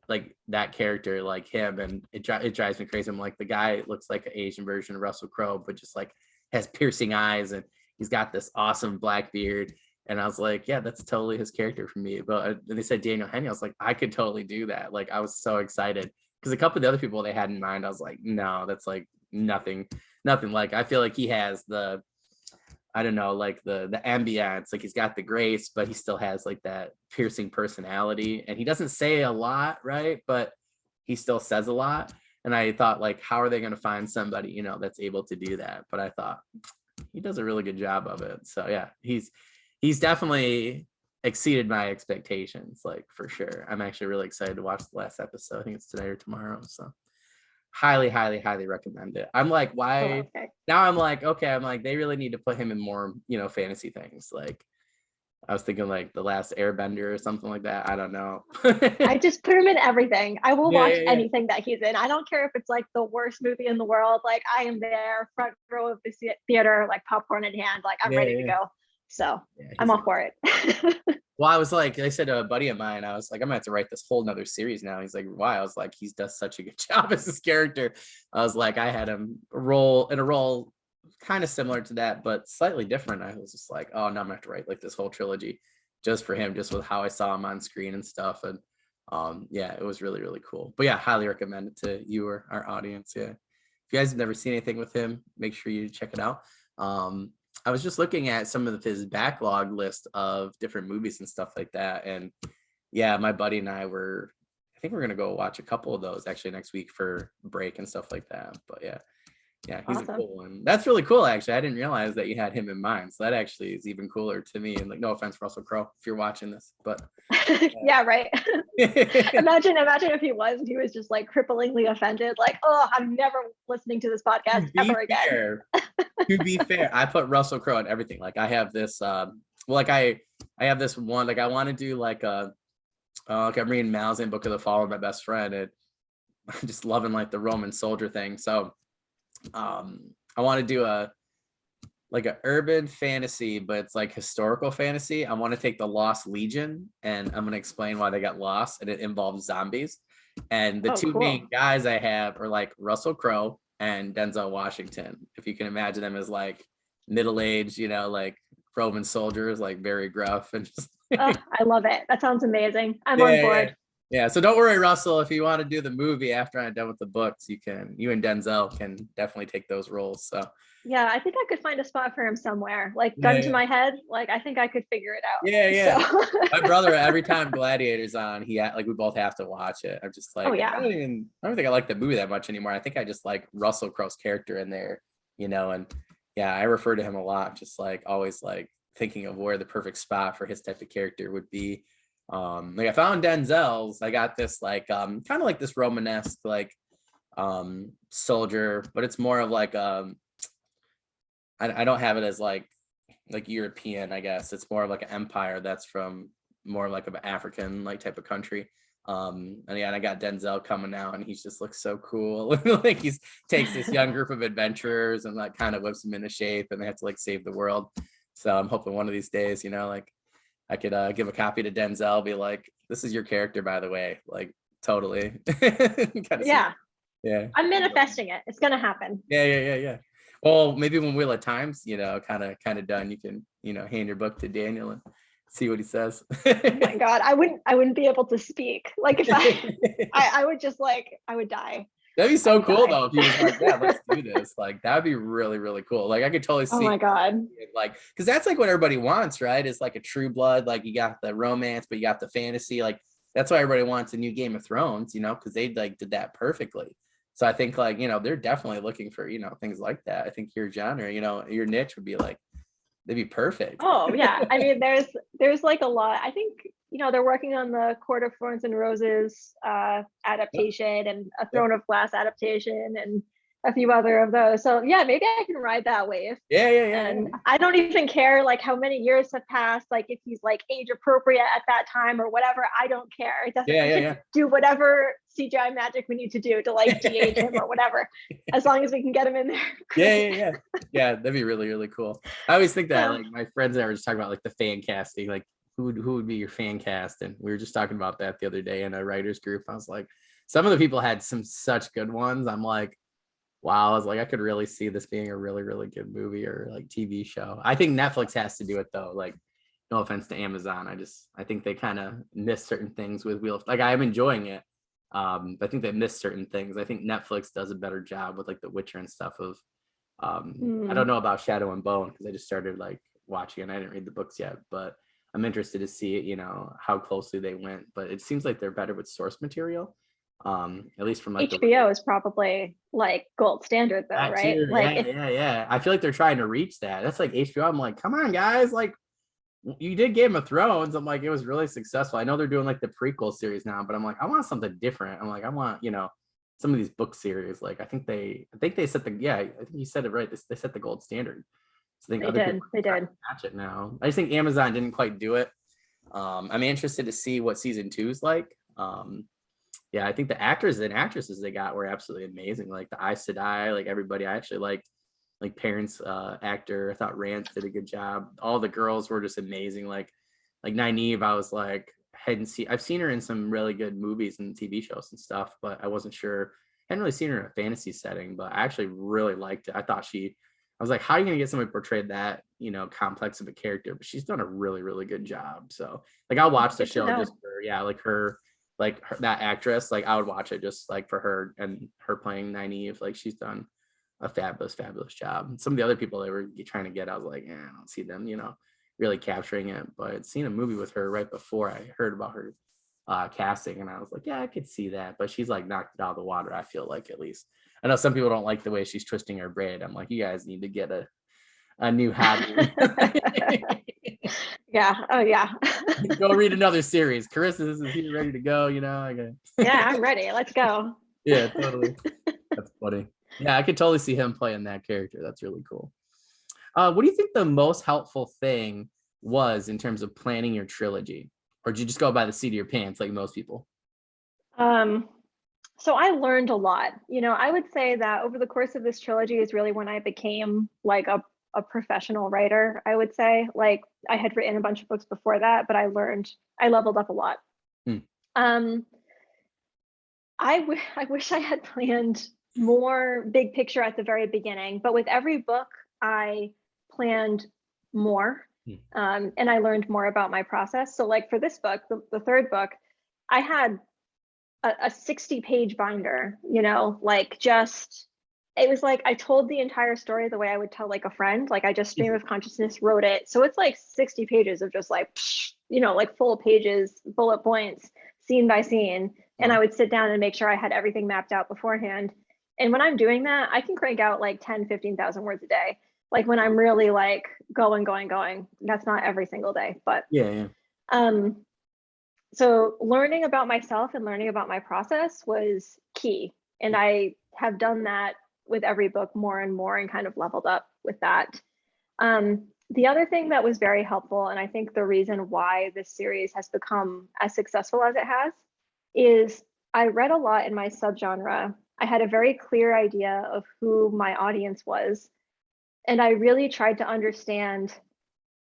like that character, like him, and it drives me crazy. I'm like, the guy looks like an Asian version of Russell Crowe, but just like has piercing eyes, and he's got this awesome black beard. And I was like, yeah, that's totally his character for me. But they said Daniel Henney, I was like, I could totally do that. Like I was so excited because a couple of the other people they had in mind, I was like, no, that's like nothing. Like I feel like he has the, I don't know, like the ambience, like he's got the grace, but he still has like that piercing personality, and he doesn't say a lot, right? But he still says a lot. And I thought, like, how are they going to find somebody, that's able to do that? But I thought he does a really good job of it. So yeah, he's definitely exceeded my expectations, like for sure. I'm actually really excited to watch the last episode. I think it's today or tomorrow. So highly, highly, highly recommend it. I'm like, why? Oh, okay. Now I'm like, okay, I'm like, they really need to put him in more, fantasy things. Like I was thinking like The Last Airbender or something like that. I don't know. I just put him in everything. I will watch anything that he's in. I don't care if it's like the worst movie in the world. Like I am there, front row of the theater, like popcorn in hand. Like I'm ready to go. So I'm all for it. Well, I was like, I said to a buddy of mine, I was like, I'm gonna have to write this whole nother series now. He's like, why? I was like, he does such a good job as this character. I was like, I had him a role kind of similar to that, but slightly different. I was just like, oh no, I'm gonna have to write like this whole trilogy just for him, just with how I saw him on screen and stuff. And yeah, it was really, really cool. But yeah, highly recommend it to you or our audience. Yeah. If you guys have never seen anything with him, make sure you check it out. I was just looking at some of his backlog list of different movies and stuff like that. And yeah, my buddy and I I think we're gonna go watch a couple of those actually next week for break and stuff like that. But yeah, he's a Awesome. cool one. That's really cool, actually. I didn't realize that you had him in mind. So that actually is even cooler to me. And like, no offense, Russell Crowe, if you're watching this, but Yeah, right. Imagine if he was just like cripplingly offended, like, oh, I'm never listening to this podcast ever again. To be fair, I put Russell Crowe in everything. Like I have this like I have this one, like I want to do like like I'm reading Mal's Book of the Fall with my best friend, and I'm just loving like the Roman soldier thing. So I want to do a urban fantasy, but it's like historical fantasy. I want to take the Lost Legion, and I'm gonna explain why they got lost, and it involves zombies. And the two main guys I have are like Russell Crowe and Denzel Washington. If you can imagine them as like middle-aged, like Roman soldiers, like very gruff and just Oh, I love it. That sounds amazing. I'm on board. Yeah. So don't worry, Russell. If you want to do the movie after I'm done with the books, you and Denzel can definitely take those roles. So Yeah, I think I could find a spot for him somewhere. Like gun to my head, like I think I could figure it out. Yeah. So. My brother, every time Gladiator's on, we both have to watch it. I'm just like, Oh yeah. I don't think I like the movie that much anymore. I think I just like Russell Crowe's character in there, and yeah, I refer to him a lot, just like always like thinking of where the perfect spot for his type of character would be. Like I found Denzel's, I got this like kind of like this Romanesque like soldier, but it's more of like I don't have it as like European, I guess. It's more of like an empire that's from more like an African like type of country. And yeah, and I got Denzel coming out, and he just looks so cool. Like takes this young group of adventurers and like kind of whips them into shape, and they have to like save the world. So I'm hoping one of these days, like I could give a copy to Denzel, be like, this is your character, by the way. Like totally. Yeah. Yeah. I'm manifesting it. It's gonna happen. Yeah. Well, maybe when Wheel of Time's, kind of done, you can, hand your book to Daniel and see what he says. Oh my God. I wouldn't be able to speak. Like if I would just I would die. That'd be so cool though if he was like, yeah, let's do this. Like that'd be really, really cool. Like I could totally see. Oh my God. Like, because that's like what everybody wants, right? It's like a True Blood. Like you got the romance, but you got the fantasy. Like that's why everybody wants a new Game of Thrones, because they like did that perfectly. So I think like, they're definitely looking for, things like that. I think your genre, your niche would be like, they'd be perfect. Oh yeah. I mean, there's like a lot. I think, they're working on the Court of Thorns and Roses adaptation and a Throne of Glass adaptation and a few other of those. So yeah, maybe I can ride that wave. Yeah. And I don't even care like how many years have passed, like if he's like age appropriate at that time or whatever. I don't care. It doesn't do whatever CGI magic we need to do to like de-age him or whatever, as long as we can get him in there. Yeah, that'd be really, really cool. I always think that like my friends and I were just talking about like the fan casting, like who would be your fan cast, and we were just talking about that the other day in a writers group. I was like, some of the people had some such good ones. I'm like, wow, I was like, I could really see this being a really, really good movie or like TV show. I think Netflix has to do it though. Like, no offense to Amazon. I think they kind of miss certain things with Wheel of, like I'm enjoying it. But I think they miss certain things. I think Netflix does a better job with like The Witcher and stuff of I don't know about Shadow and Bone because I just started like watching it and I didn't read the books yet, but I'm interested to see it, how closely they went. But it seems like they're better with source material. At least from like HBO is probably like gold standard though, right? Too. Like yeah. I feel like they're trying to reach that. That's like HBO. I'm like, come on, guys, like you did Game of Thrones. I'm like, it was really successful. I know they're doing like the prequel series now, but I'm like, I want something different. I'm like, I want, some of these book series. Like I think they set the I think you said it right. They set the gold standard. So I think they did match it now. I just think Amazon didn't quite do it. I'm interested to see what season 2 is like. Yeah, I think the actors and actresses they got were absolutely amazing. Like the Aes Sedai, like everybody. I actually liked like Parents actor. I thought Rance did a good job. All the girls were just amazing. Like like Nynaeve, I was like, I've seen her in some really good movies and TV shows and stuff, but I wasn't sure. I hadn't really seen her in a fantasy setting, but I actually really liked it. I was like, how are you gonna get somebody portrayed that, complex of a character? But she's done a really, really good job. So like I'll watch the Good to show know. just for, that actress, like I would watch it just like for her and her playing Nynaeve. Like she's done a fabulous, fabulous job. And some of the other people they were trying to get, I was like, I don't see them, really capturing it. But seeing a movie with her right before I heard about her casting, and I was like, yeah, I could see that. But she's like knocked it out of the water, I feel like, at least. I know some people don't like the way she's twisting her braid. I'm like, you guys need to get a new hobby. Yeah. Oh yeah. Go read another series. Carissa, this is here ready to go, I got Yeah, I'm ready. Let's go. Yeah, totally. That's funny. Yeah, I could totally see him playing that character. That's really cool. What do you think the most helpful thing was in terms of planning your trilogy? Or did you just go by the seat of your pants like most people? So I learned a lot. I would say that over the course of this trilogy is really when I became like a professional writer, I would say. Like I had written a bunch of books before that, but I leveled up a lot. Hmm. I wish I had planned more big picture at the very beginning, but with every book, I planned more, and I learned more about my process. So like for this book, the third book, I had a 60-page binder, like just, it was like I told the entire story the way I would tell like a friend. Like I just stream of consciousness wrote it. So it's like 60 pages of just like, like full pages, bullet points, scene by scene. And I would sit down and make sure I had everything mapped out beforehand. And when I'm doing that, I can crank out like 10, 15,000 words a day. Like when I'm really like going. That's not every single day, but yeah. So learning about myself and learning about my process was key. And I have done that with every book more and more and kind of leveled up with that. The other thing that was very helpful, and I think the reason why this series has become as successful as it has, is I read a lot in my subgenre. I had a very clear idea of who my audience was. And I really tried to understand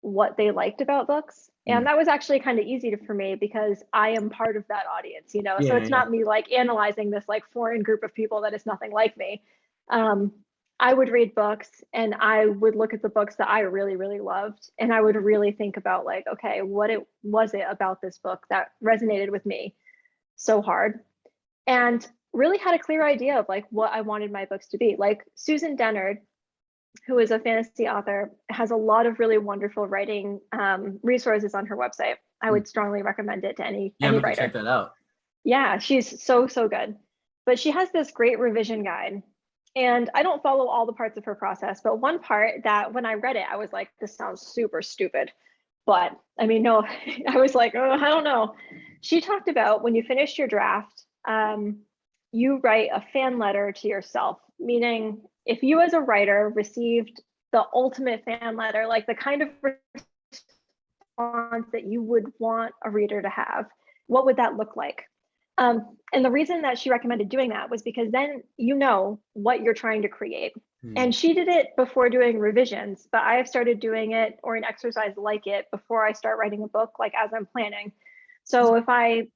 what they liked about books. And that was actually kind of easy for me because I am part of that audience, so it's not me like analyzing this like foreign group of people that is nothing like me. I would read books and I would look at the books that I really, really loved. And I would really think about like, okay, what it was about this book that resonated with me so hard, and really had a clear idea of like what I wanted my books to be. Like Susan Dennard, who is a fantasy author, has a lot of really wonderful writing resources on her website. I would strongly recommend it to any writer. Check that out. Yeah, she's so good. But she has this great revision guide. And I don't follow all the parts of her process, but one part that when I read it, I was like, this sounds super stupid. But I mean, no, I was like, oh, I don't know. She talked about when you finish your draft, you write a fan letter to yourself, meaning if you as a writer received the ultimate fan letter, like the kind of response that you would want a reader to have, what would that look like? And the reason that she recommended doing that was because then you know what you're trying to create. And she did it before doing revisions, but I have started doing it or an exercise like it before I start writing a book, like as I'm planning. So if I'm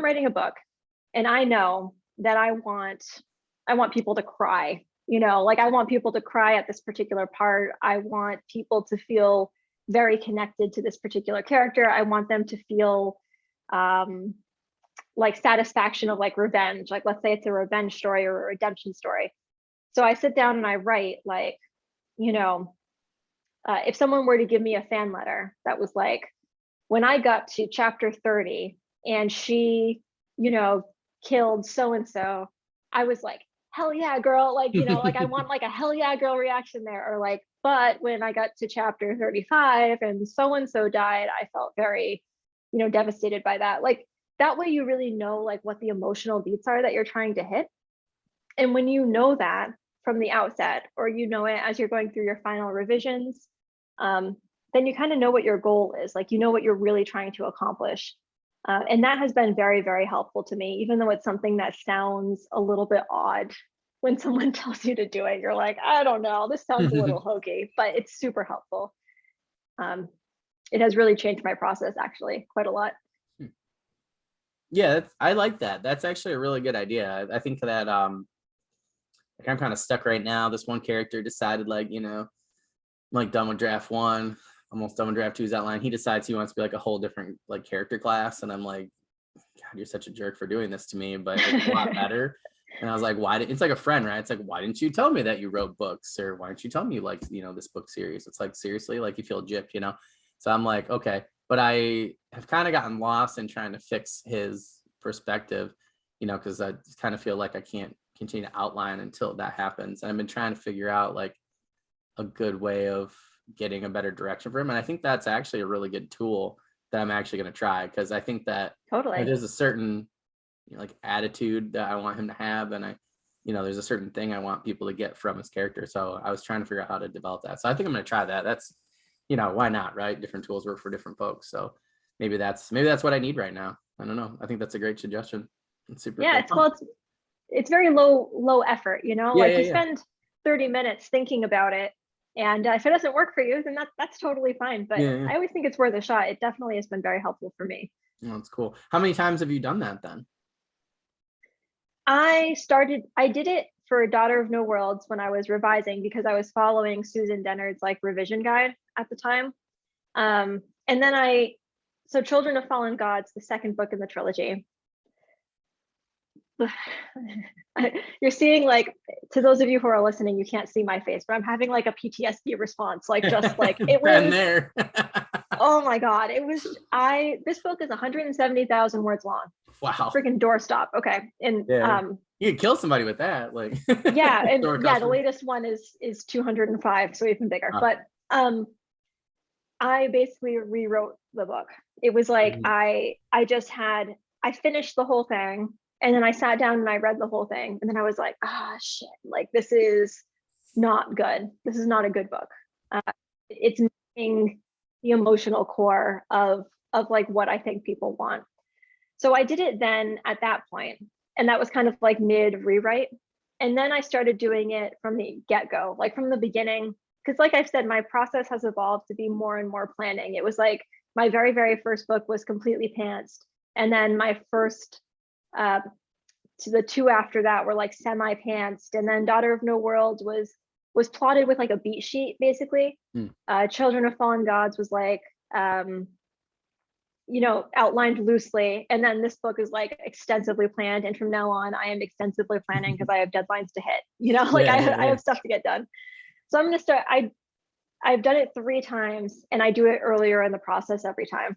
writing a book and I know that I want people to cry, like I want people to cry at this particular part. I want people to feel very connected to this particular character. I want them to feel like satisfaction of like revenge. Like let's say it's a revenge story or a redemption story. So I sit down and I write like, if someone were to give me a fan letter that was like, when I got to chapter 30 and she, killed so-and-so, I was like, hell yeah, girl. Like, like I want like a hell yeah, girl reaction there. Or like, but when I got to chapter 35 and so-and-so died, I felt very, devastated by that. Like that way you really know like what the emotional beats are that you're trying to hit. And when you know that from the outset, or it as you're going through your final revisions, then you kind of know what your goal is. Like, what you're really trying to accomplish. And that has been very, very helpful to me, even though it's something that sounds a little bit odd when someone tells you to do it. You're like, I don't know, this sounds a little hokey, but it's super helpful. it has really changed my process actually quite a lot. Yeah, I like that. That's actually a really good idea. I think that like I'm kind of stuck right now. This one character decided, like, I'm like done with draft one, almost done with draft two's outline. He decides he wants to be like a whole different like character class, and I'm like, God, you're such a jerk for doing this to me, but it's a lot better. And I was like, why it's like a friend, right? It's like, why didn't you tell me that you wrote books, or why didn't you tell me you like, this book series? It's like, seriously, like you feel gypped. So I'm like, okay, but I have kind of gotten lost in trying to fix his perspective, because I kind of feel like I can't continue to outline until that happens. And I've been trying to figure out like a good way of getting a better direction for him. And I think that's actually a really good tool that I'm actually going to try, because I think that Totally. there's a certain like attitude that I want him to have, and there's a certain thing I want people to get from his character. So I was trying to figure out how to develop that. So I think I'm going to try that. That's why not, right? Different tools work for different folks. So maybe that's what I need right now. I don't know. I think that's a great suggestion. It's super Yeah, cool. it's very low effort, Yeah, like yeah, you yeah. spend 30 minutes thinking about it, and if it doesn't work for you, then that's totally fine. But Yeah. I always think it's worth a shot. It definitely has been very helpful for me. Oh, that's cool. How many times have you done that then? I did it for Daughter of No Worlds when I was revising, because I was following Susan Dennard's like revision guide at the time. And then so Children of Fallen Gods, the second book in the trilogy. You're seeing, like, to those of you who are listening, you can't see my face, but I'm having like a PTSD response, like just like it was there. Oh my God. This book is 170,000 words long. Wow. Freaking doorstop. Okay. And you could kill somebody with that. Like yeah, and yeah, the latest one is 205, so even bigger. But I basically rewrote the book. It was like I finished the whole thing, and then I sat down and I read the whole thing, and then I was like, shit, like this is not good. This is not a good book. It's missing the emotional core of like what I think people want. So I did it then at that point, and that was kind of like mid rewrite. And then I started doing it from the get-go, like from the beginning, because like I've said, my process has evolved to be more and more planning. It was like my very, very first book was completely pantsed, and then my first to the two after that were like semi-pantsed, and then Daughter of No World was plotted with like a beat sheet, basically. Children of Fallen Gods was like outlined loosely, and then this book is like extensively planned, and from now on I am extensively planning because I have deadlines to hit. I have stuff to get done. So I'm going to start. I've done it 3 times, and I do it earlier in the process every time.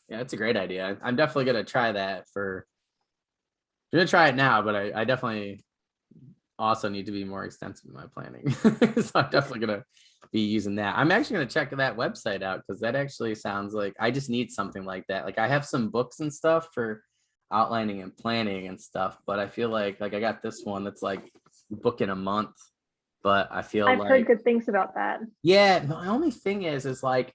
Yeah, that's a great idea. I'm definitely going to try that. I'm going to try it now, but I definitely also need to be more extensive in my planning. So I'm definitely going to be using that. I'm actually going to check that website out, because that actually sounds like I just need something like that. Like I have some books and stuff for outlining and planning and stuff, but I feel like I got this one that's like book in a month, but I feel I've heard good things about that. Yeah, the only thing is like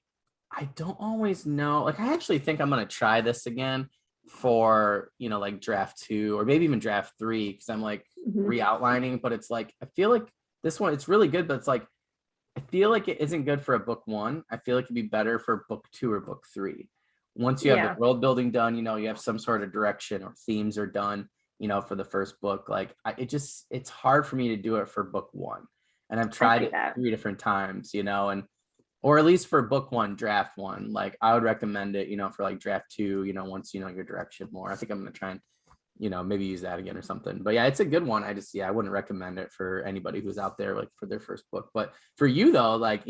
I don't always know. Like I actually think I'm going to try this again for like draft 2 or maybe even draft 3, because I'm like re-outlining, but it's like I feel like this one, it's really good, but it's like I feel like it isn't good for a book 1. I feel like it'd be better for book 2 or book 3. Once you have the world building done, you have some sort of direction or themes are done, for the first book. Like it's hard for me to do it for book 1, and I've tried it 3 different times, or at least for book 1, draft 1. Like I would recommend it, for like draft 2, once you know your direction more. I think I'm going to try and maybe use that again or something. But yeah, it's a good one. I wouldn't recommend it for anybody who's out there like for their first book. But for you though, like,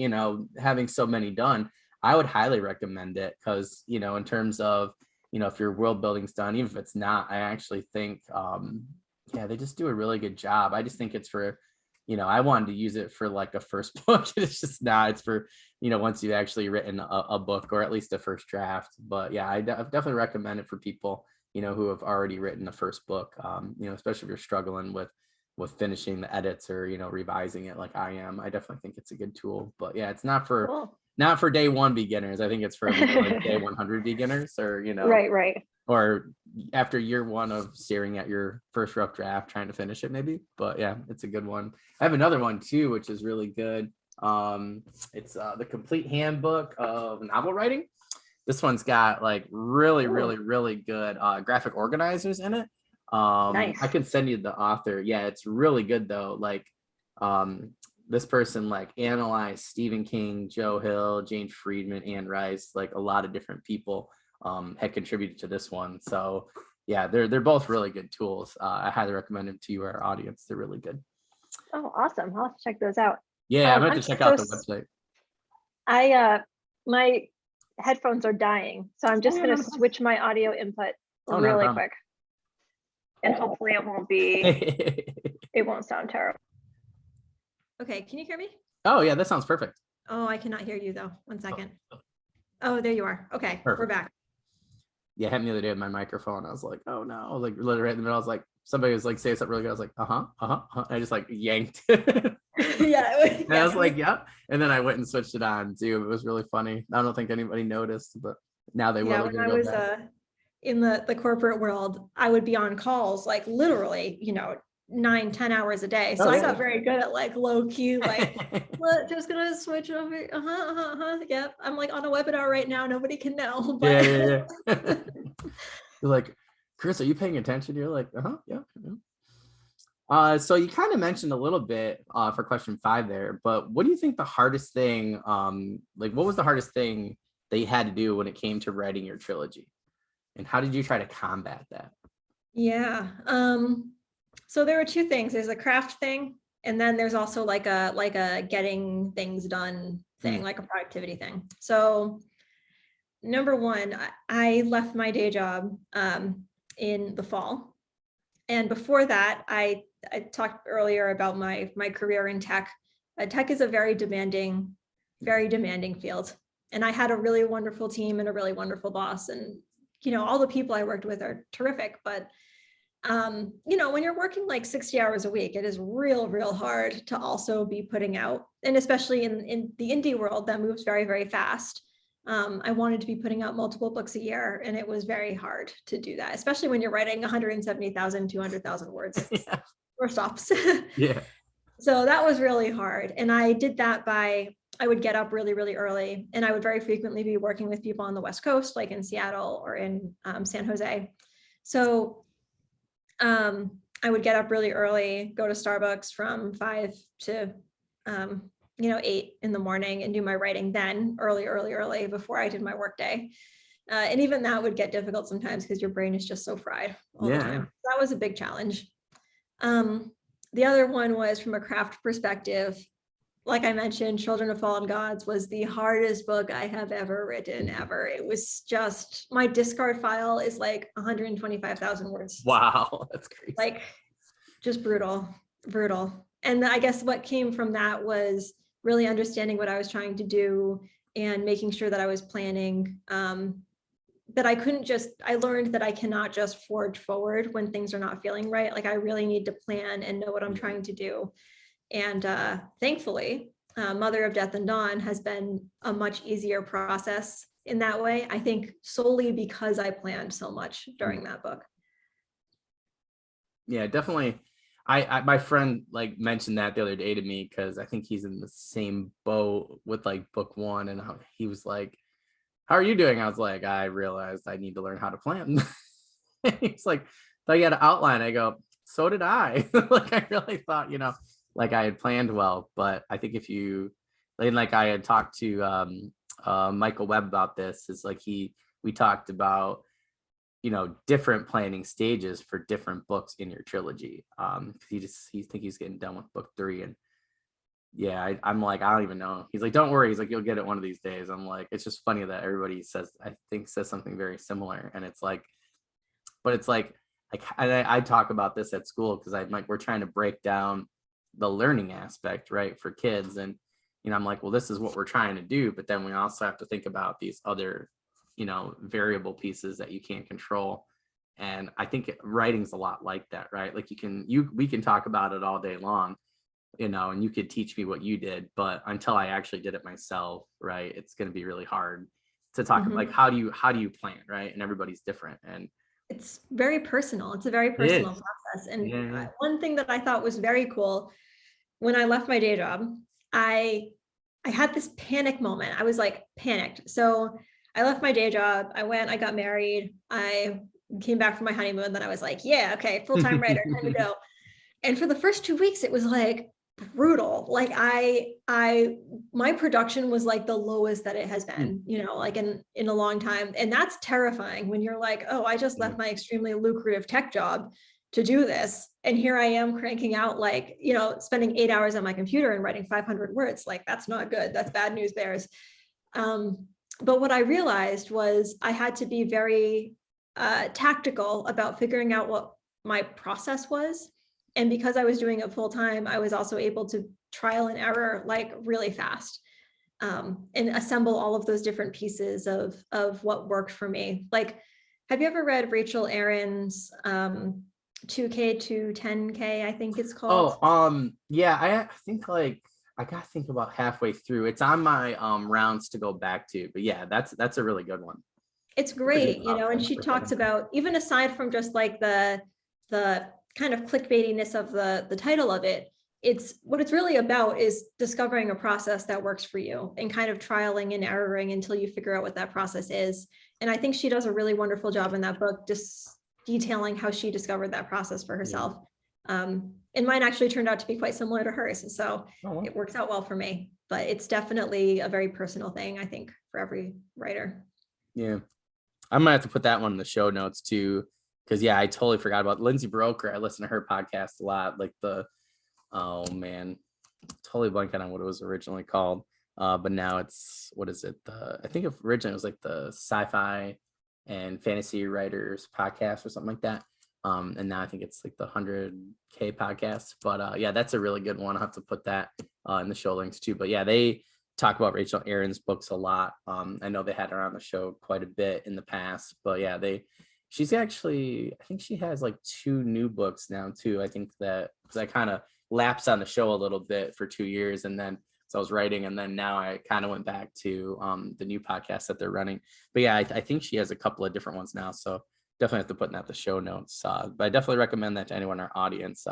having so many done, I would highly recommend it, because, in terms of, if your world building's done, even if it's not, I actually think, they just do a really good job. I just think it's for, I wanted to use it for like a first book. It's just not, it's for, once you've actually written a book, or at least a first draft. But yeah, I definitely recommend it for people, who have already written the first book, especially if you're struggling with finishing the edits or, revising it like I am. I definitely think it's a good tool. But yeah, it's not for day 1 beginners. I think it's for like day 100 beginners, or, right. Or after year 1 of staring at your first rough draft, trying to finish it maybe. But yeah, it's a good one. I have another one too, which is really good. It's the complete handbook of novel writing. This one's got like really, Ooh, really good graphic organizers in it. nice. I can send you the author. Yeah, it's really good though. Like um, this person like analyzed Stephen King, Joe Hill, Jane Friedman, Anne Rice, like a lot of different people had contributed to this one. So yeah, they're both really good tools. I highly recommend them to you, our audience. They're really good. Oh, awesome. I'll have to check those out. Yeah, I'm going I'm to check so out the website. my headphones are dying, so I'm Oh, just yeah, gonna not a problem. switch my audio input Oh, not a really problem. quick, and hopefully it won't sound terrible. Okay, can you hear me? Oh, yeah, that sounds perfect. Oh, I cannot hear you though. 1 second. Oh, there you are. Okay, Perfect. we're back. Yeah, it happened the other day with my microphone. I was like, oh no, like literally right in the middle. I was like, somebody was like saying something really good. I was like, I just like yanked. Yeah. And I was like, yep. And then I went and switched it on too. It was really funny. I don't think anybody noticed, but now they will. Yeah, when I was in the corporate world, I would be on calls like literally, 9-10 hours a day. So I got very good at like low key, like just gonna switch over. Yep. I'm like on a webinar right now. Nobody can know. But yeah. You're like, Chris, are you paying attention? You're like, yeah. So you kind of mentioned a little bit for question 5 there, but what do you think the hardest thing, like what was the hardest thing that you had to do when it came to writing your trilogy? And how did you try to combat that? Yeah. So there were 2 things. There's a craft thing, and then there's also like a getting things done thing, like a productivity thing. So number 1, I left my day job in the fall. And before that, I talked earlier about my career in tech. Tech is a very demanding field. And I had a really wonderful team and a really wonderful boss. And, all the people I worked with are terrific. But, when you're working like 60 hours a week, it is real hard to also be putting out. And especially in the indie world that moves very, very fast. I wanted to be putting out multiple books a year, and it was very hard to do that, especially when you're writing 170,000, 200,000 words or stops. Yeah. So that was really hard. And I did that I would get up really early, and I would very frequently be working with people on the West Coast, like in Seattle or in San Jose. So I would get up really early, go to Starbucks from 5 to 8 in the morning and do my writing then early before I did my work day. And even that would get difficult sometimes because your brain is just so fried all the time. That was a big challenge. The other one was from a craft perspective. Like I mentioned, Children of Fallen Gods was the hardest book I have ever written ever. It was just, my discard file is like 125,000 words. Wow, that's crazy. Like just brutal. And I guess what came from that was really understanding what I was trying to do and making sure that I was planning, that I learned that I cannot just forge forward when things are not feeling right. Like I really need to plan and know what I'm trying to do. And thankfully, Mother of Death and Dawn has been a much easier process in that way. I think solely because I planned so much during that book. Yeah, definitely. I my friend like mentioned that the other day to me because I think he's in the same boat with like book 1, and he was like, how are you doing? I was like, I realized I need to learn how to plan. He's like, so you got to outline. I go, so did I. Like I really thought, like I had planned well, but I think if you, like I had talked to Michael Webb about this, is like we talked about, different planning stages for different books in your trilogy. He think he's getting done with book 3, and yeah, I'm like, I don't even know. He's like, don't worry. He's like, you'll get it one of these days. I'm like, it's just funny that everybody says something very similar, and it's like, but it's like I talk about this at school because I'm like, we're trying to break down the learning aspect, right, for kids, and I'm like, well, this is what we're trying to do, but then we also have to think about these other variable pieces that you can't control. And I think writing's a lot like that, right? Like we can talk about it all day long, and you could teach me what you did, but until I actually did it myself, right, it's going to be really hard to talk like how do you plan, right? And everybody's different, and it's very personal. It's a very personal process. And one thing that I thought was very cool, when I left my day job, I I had this panic moment. I was like panicked. So I left my day job. I got married. I came back from my honeymoon. Then I was like, yeah, okay, full-time writer, time to go. And for the first 2 weeks, it was like brutal. Like my production was like the lowest that it has been, like in a long time. And that's terrifying when you're like, oh, I just left my extremely lucrative tech job to do this. And here I am cranking out like, spending 8 hours on my computer and writing 500 words. Like, that's not good. That's bad news bears. But what I realized was I had to be very tactical about figuring out what my process was. And because I was doing it full time, I was also able to trial and error like really fast, and assemble all of those different pieces of what worked for me. Like, have you ever read Rachel Aaron's 2K to 10K, I think it's called? Yeah, I think like I gotta think about halfway through. It's on my rounds to go back to, but yeah, that's a really good one. It's great, and she talks about, even aside from just like the kind of clickbaitiness of the title of it, what it's really about is discovering a process that works for you and kind of trialing and erroring until you figure out what that process is. And I think she does a really wonderful job in that book, just detailing how she discovered that process for herself. And mine actually turned out to be quite similar to hers. So it works out well for me, but it's definitely a very personal thing, I think, for every writer. Yeah. I'm gonna have to put that one in the show notes too. Cause yeah, I totally forgot about Lindsay Broker. I listen to her podcast a lot. Like oh man, totally blanking on what it was originally called. But now it's, what is it? I think originally it was like the Sci-Fi and Fantasy Writers podcast or something like that. And now I think it's like the 100K podcast. But yeah, that's a really good one. I'll have to put that in the show links too. But yeah, they talk about Rachel Aaron's books a lot. I know they had her on the show quite a bit in the past. But yeah, she's actually, I think she has like 2 new books now too. I think that, because I kind of lapsed on the show a little bit for 2 years, and then so I was writing, and then now I kind of went back to the new podcast that they're running. But yeah, I think she has a couple of different ones now, so definitely have to put in that the show notes. But I definitely recommend that to anyone in our audience.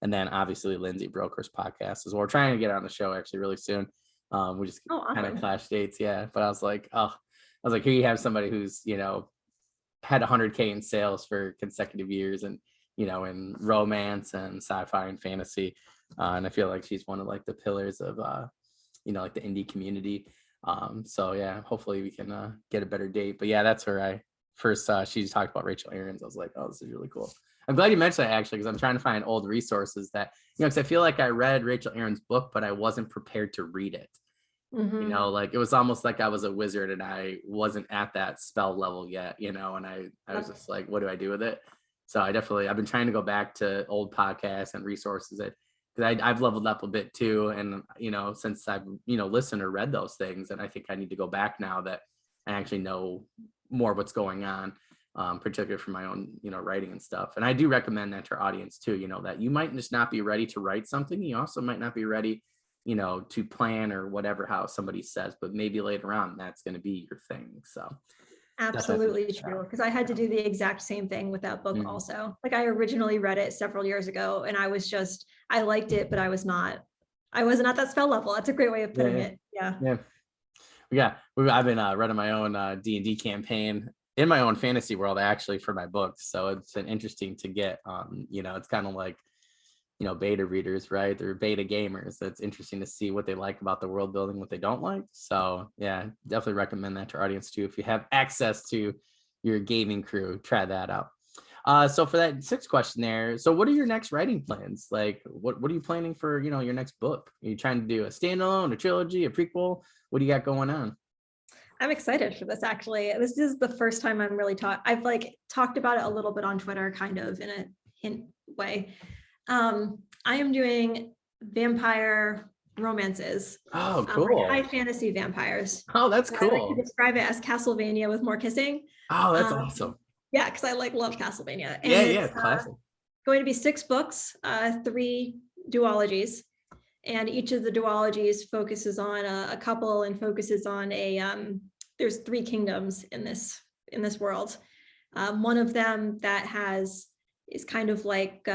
And then obviously Lindsay Broker's podcast as well. We're trying to get her on the show actually really soon. We just kind of clash dates, yeah. But I was like, here you have somebody who's had 100K in sales for consecutive years, and in romance and sci-fi and fantasy, and I feel like she's one of like the pillars of like the indie community. So yeah, hopefully we can get a better date. But yeah, that's where I first she talked about Rachel Aaron's. I was like, oh, this is really cool. I'm glad you mentioned that actually, because I'm trying to find old resources that because I feel like I read Rachel Aaron's book, but I wasn't prepared to read it. Like it was almost like I was a wizard and I wasn't at that spell level yet, and I was just like, what do I do with it? So I've been trying to go back to old podcasts and resources because I've leveled up a bit too. And, since I've, listened or read those things, and I think I need to go back now that I actually know more what's going on, particularly for my own, writing and stuff. And I do recommend that to our audience too, that you might just not be ready to write something. You also might not be ready to plan or whatever, how somebody says, but maybe later on that's going to be your thing. So absolutely true, because I had to do the exact same thing with that book. Also, like I originally read it several years ago and I liked it, but I wasn't at that spell level. That's a great way of putting it. Yeah, I've been running my own D&D campaign in my own fantasy world actually for my books, so it's been interesting to get it's kind of like beta readers, right? They're beta gamers. So it's interesting to see what they like about the world building, what they don't like. So yeah, definitely recommend that to our audience too. If you have access to your gaming crew, try that out. So for that 6th question there, so what are your next writing plans? Like what are you planning for, your next book? Are you trying to do a standalone, a trilogy, a prequel? What do you got going on? I'm excited for this actually. This is the first time I'm really I've like talked about it a little bit on Twitter, kind of in a hint way. I am doing vampire romances. Oh, cool. High fantasy vampires. Oh, that's cool. I like to describe it as Castlevania with more kissing. Oh, that's awesome. Yeah, because I love Castlevania. And it's classic. Going to be 6 books, 3 duologies, and each of the duologies focuses on a couple and focuses on there's 3 kingdoms in this world. One of them that is kind of like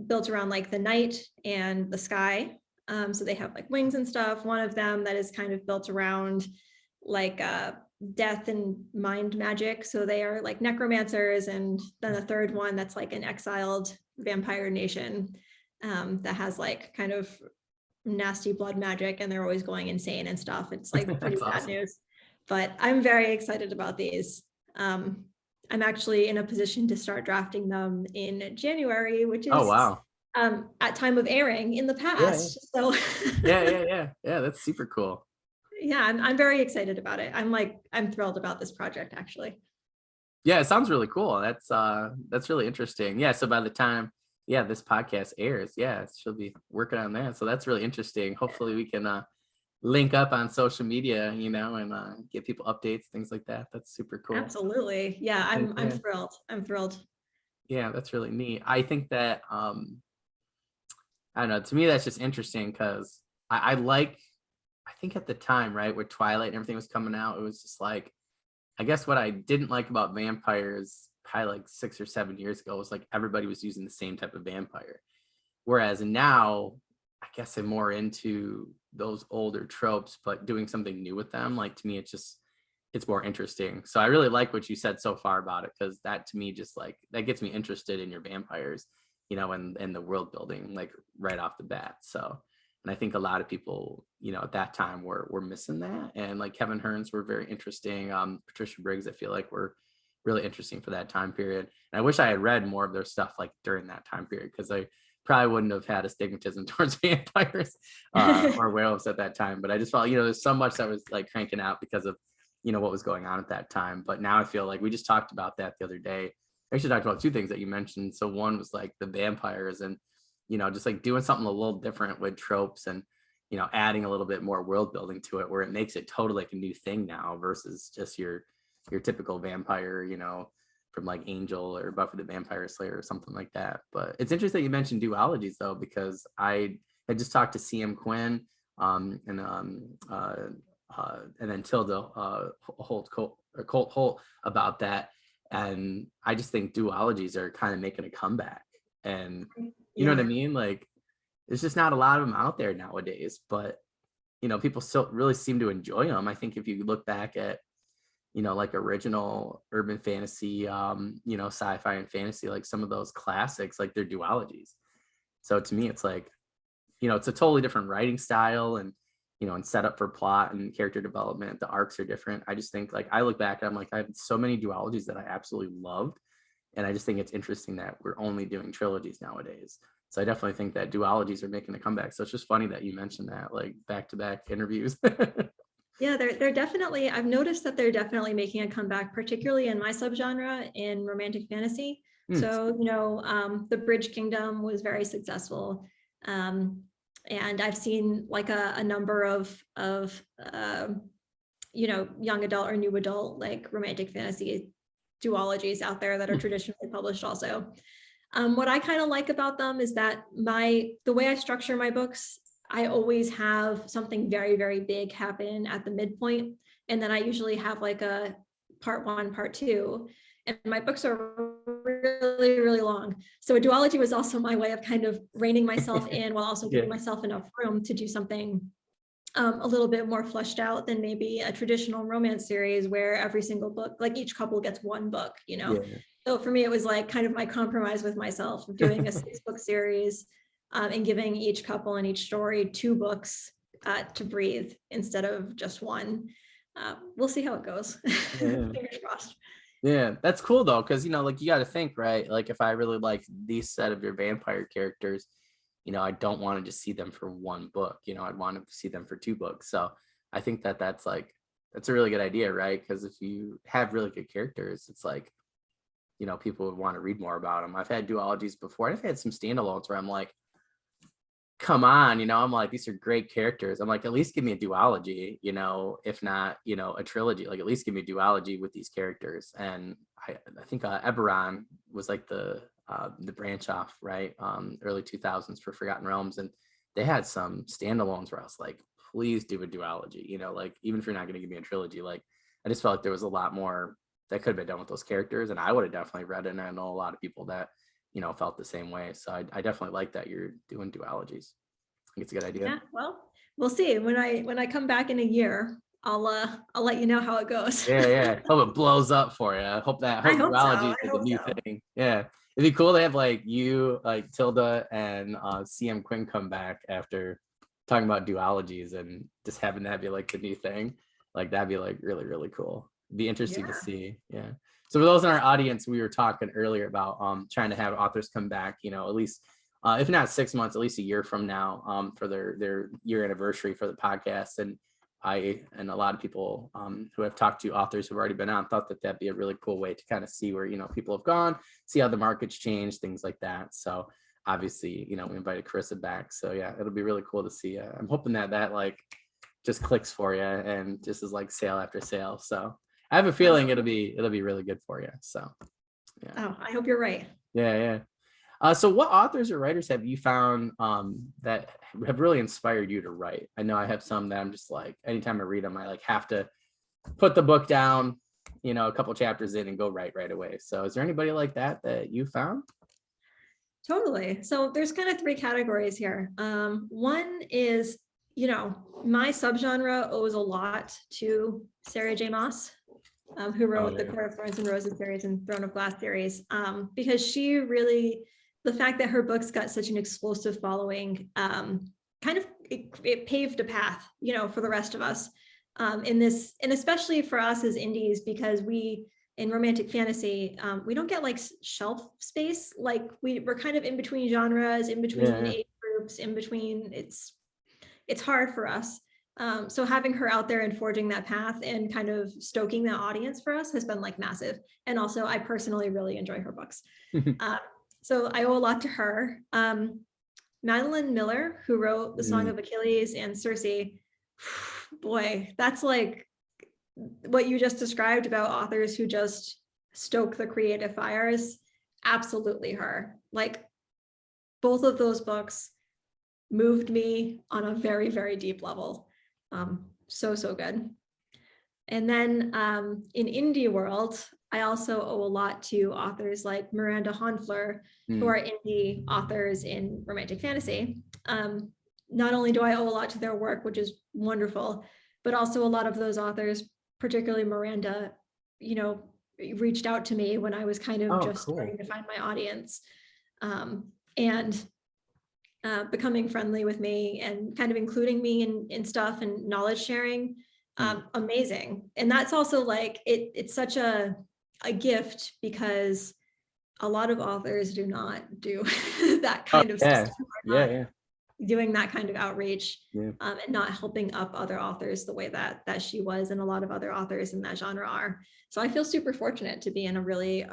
built around like the night and the sky. So they have like wings and stuff. One of them that is kind of built around like death and mind magic. So they are like necromancers. And then the third one that's like an exiled vampire nation that has like kind of nasty blood magic, and they're always going insane and stuff. It's like pretty That's bad awesome. news. But I'm very excited about these. I'm actually in a position to start drafting them in January, which Oh, is wow. at time of airing in the Yeah, past. So yeah, that's super cool. yeah, I'm very excited about it. I'm thrilled about this project actually. Yeah, it sounds really cool. That's really interesting. Yeah, so by the time this podcast airs, she'll be working on that. So that's really interesting. Hopefully we can link up on social media, and give people updates, things like that. That's super cool. Absolutely. Yeah, I'm thrilled. I'm thrilled. Yeah, that's really neat. I think that I don't know, to me that's just interesting because I think at the time, right, with Twilight and everything was coming out, it was just like, I guess what I didn't like about vampires probably like 6 or 7 years ago was like everybody was using the same type of vampire. Whereas now, I guess I'm more into those older tropes, but doing something new with them, like to me, it's more interesting. So I really like what you said so far about it, because that to me just like that gets me interested in your vampires, and the world building like right off the bat. So, and I think a lot of people, at that time were missing that. And like Kevin Hearns were very interesting. Patricia Briggs, I feel like were really interesting for that time period. And I wish I had read more of their stuff like during that time period, because I probably wouldn't have had a stigmatism towards vampires or werewolves at that time. But I just felt, there's so much that was like cranking out because of, what was going on at that time. But now I feel like we just talked about that the other day. I actually talked about two things that you mentioned. So one was like the vampires and, just like doing something a little different with tropes and, adding a little bit more world building to it, where it makes it totally like a new thing now versus just your typical vampire, from like Angel or Buffy the Vampire Slayer or something like that. But it's interesting that you mentioned duologies though, because I had just talked to CM Quinn and then Tilda Colt Holt about that. And I just think duologies are kind of making a comeback. And you know what I mean? Like, there's just not a lot of them out there nowadays, but people still really seem to enjoy them. I think if you look back at, like original urban fantasy, sci-fi and fantasy, like some of those classics, like they're duologies. So to me, it's like, it's a totally different writing style and, and setup for plot and character development. The arcs are different. I just think like, I look back and I'm like, I have so many duologies that I absolutely loved. And I just think it's interesting that we're only doing trilogies nowadays. So I definitely think that duologies are making a comeback. So it's just funny that you mentioned that, like back-to-back interviews. Yeah, they're definitely, I've noticed that they're definitely making a comeback, particularly in my subgenre in romantic fantasy. So, the Bridge Kingdom was very successful. And I've seen like a number of young adult or new adult, like romantic fantasy duologies out there that are traditionally published also. What I kind of like about them is that the way I structure my books, I always have something very, very big happen at the midpoint. And then I usually have like a part 1, part 2. And my books are really, really long. So a duology was also my way of kind of reining myself in while also giving myself enough room to do something a little bit more fleshed out than maybe a traditional romance series where every single book, like each couple gets one book, So for me, it was like kind of my compromise with myself of doing a 6-book series and giving each couple and each story 2 books to breathe instead of just one. We'll see how it goes. Fingers crossed. Yeah, that's cool though, because like you got to think, right? Like if I really like these set of your vampire characters, I don't want to just see them for one book. I'd want to see them for 2 books. So I think that's a really good idea, right? Because if you have really good characters, it's like, people would want to read more about them. I've had duologies before. I've had some standalones where I'm like, come on, I'm like, these are great characters. I'm like, at least give me a duology, if not, a trilogy, like at least give me a duology with these characters. And I think Eberron was like the branch off, right? Early 2000s for Forgotten Realms. And they had some standalones where I was like, please do a duology, like even if you're not going to give me a trilogy, like I just felt like there was a lot more that could have been done with those characters. And I would have definitely read it. And I know a lot of people that, felt the same way. So I definitely like that you're doing duologies. think it's a good idea. Yeah, well, we'll see. When I come back in a year, I'll let you know how it goes. Yeah. Hope it blows up for you. I hope I hope so. duologies I is the hope new so. thing. Yeah. It'd be cool to have like you, like Tilda and CM Quinn come back after talking about duologies and just having that be like the new thing. Like that'd be like really, really cool. Be interesting to Yeah. see. Yeah. So for those in our audience, we were talking earlier about trying to have authors come back, at least if not 6 months, at least a year from now, for their year anniversary for the podcast. And I and a lot of people who have talked to authors who've already been on thought that that'd be a really cool way to kind of see where people have gone, see how the market's changed, things like that. So obviously, we invited Carissa back. So yeah, it'll be really cool to see. I'm hoping that like just clicks for you and just is like sale after sale. So I have a feeling it'll be really good for you. So yeah. Oh, I hope you're right. Yeah. So what authors or writers have you found that have really inspired you to write? I know I have some that I'm just like, anytime I read them, I like have to put the book down, a couple chapters in and go write right away. So is there anybody like that you found? Totally. So there's kind of 3 categories here. One is, my subgenre owes a lot to Sarah J. Maas, who wrote the Court of Thorns and Roses series and Throne of Glass series, because she really, the fact that her books got such an explosive following, kind of it paved a path, for the rest of us in this, and especially for us as indies, because we, in romantic fantasy, we don't get like shelf space. Like we're kind of in between genres, in between age groups, in between. It's hard for us. So having her out there and forging that path and kind of stoking that audience for us has been like massive. And also, I personally really enjoy her books. So I owe a lot to her. Madeline Miller, who wrote The Song of Achilles and Circe, boy, that's like what you just described about authors who just stoke the creative fires. Absolutely her. Like both of those books moved me on a very, very deep level. So good. And then in indie world, I also owe a lot to authors like Miranda Honfler, who are indie authors in romantic fantasy. Not only do I owe a lot to their work, which is wonderful, but also a lot of those authors, particularly Miranda, reached out to me when I was kind of starting to find my audience, and becoming friendly with me and kind of including me in stuff and knowledge sharing. Amazing. And that's also like, it's such a gift, because a lot of authors do not do that kind of stuff. Doing that kind of outreach, and not helping up other authors the way that she was, and a lot of other authors in that genre are. So I feel super fortunate to be in a really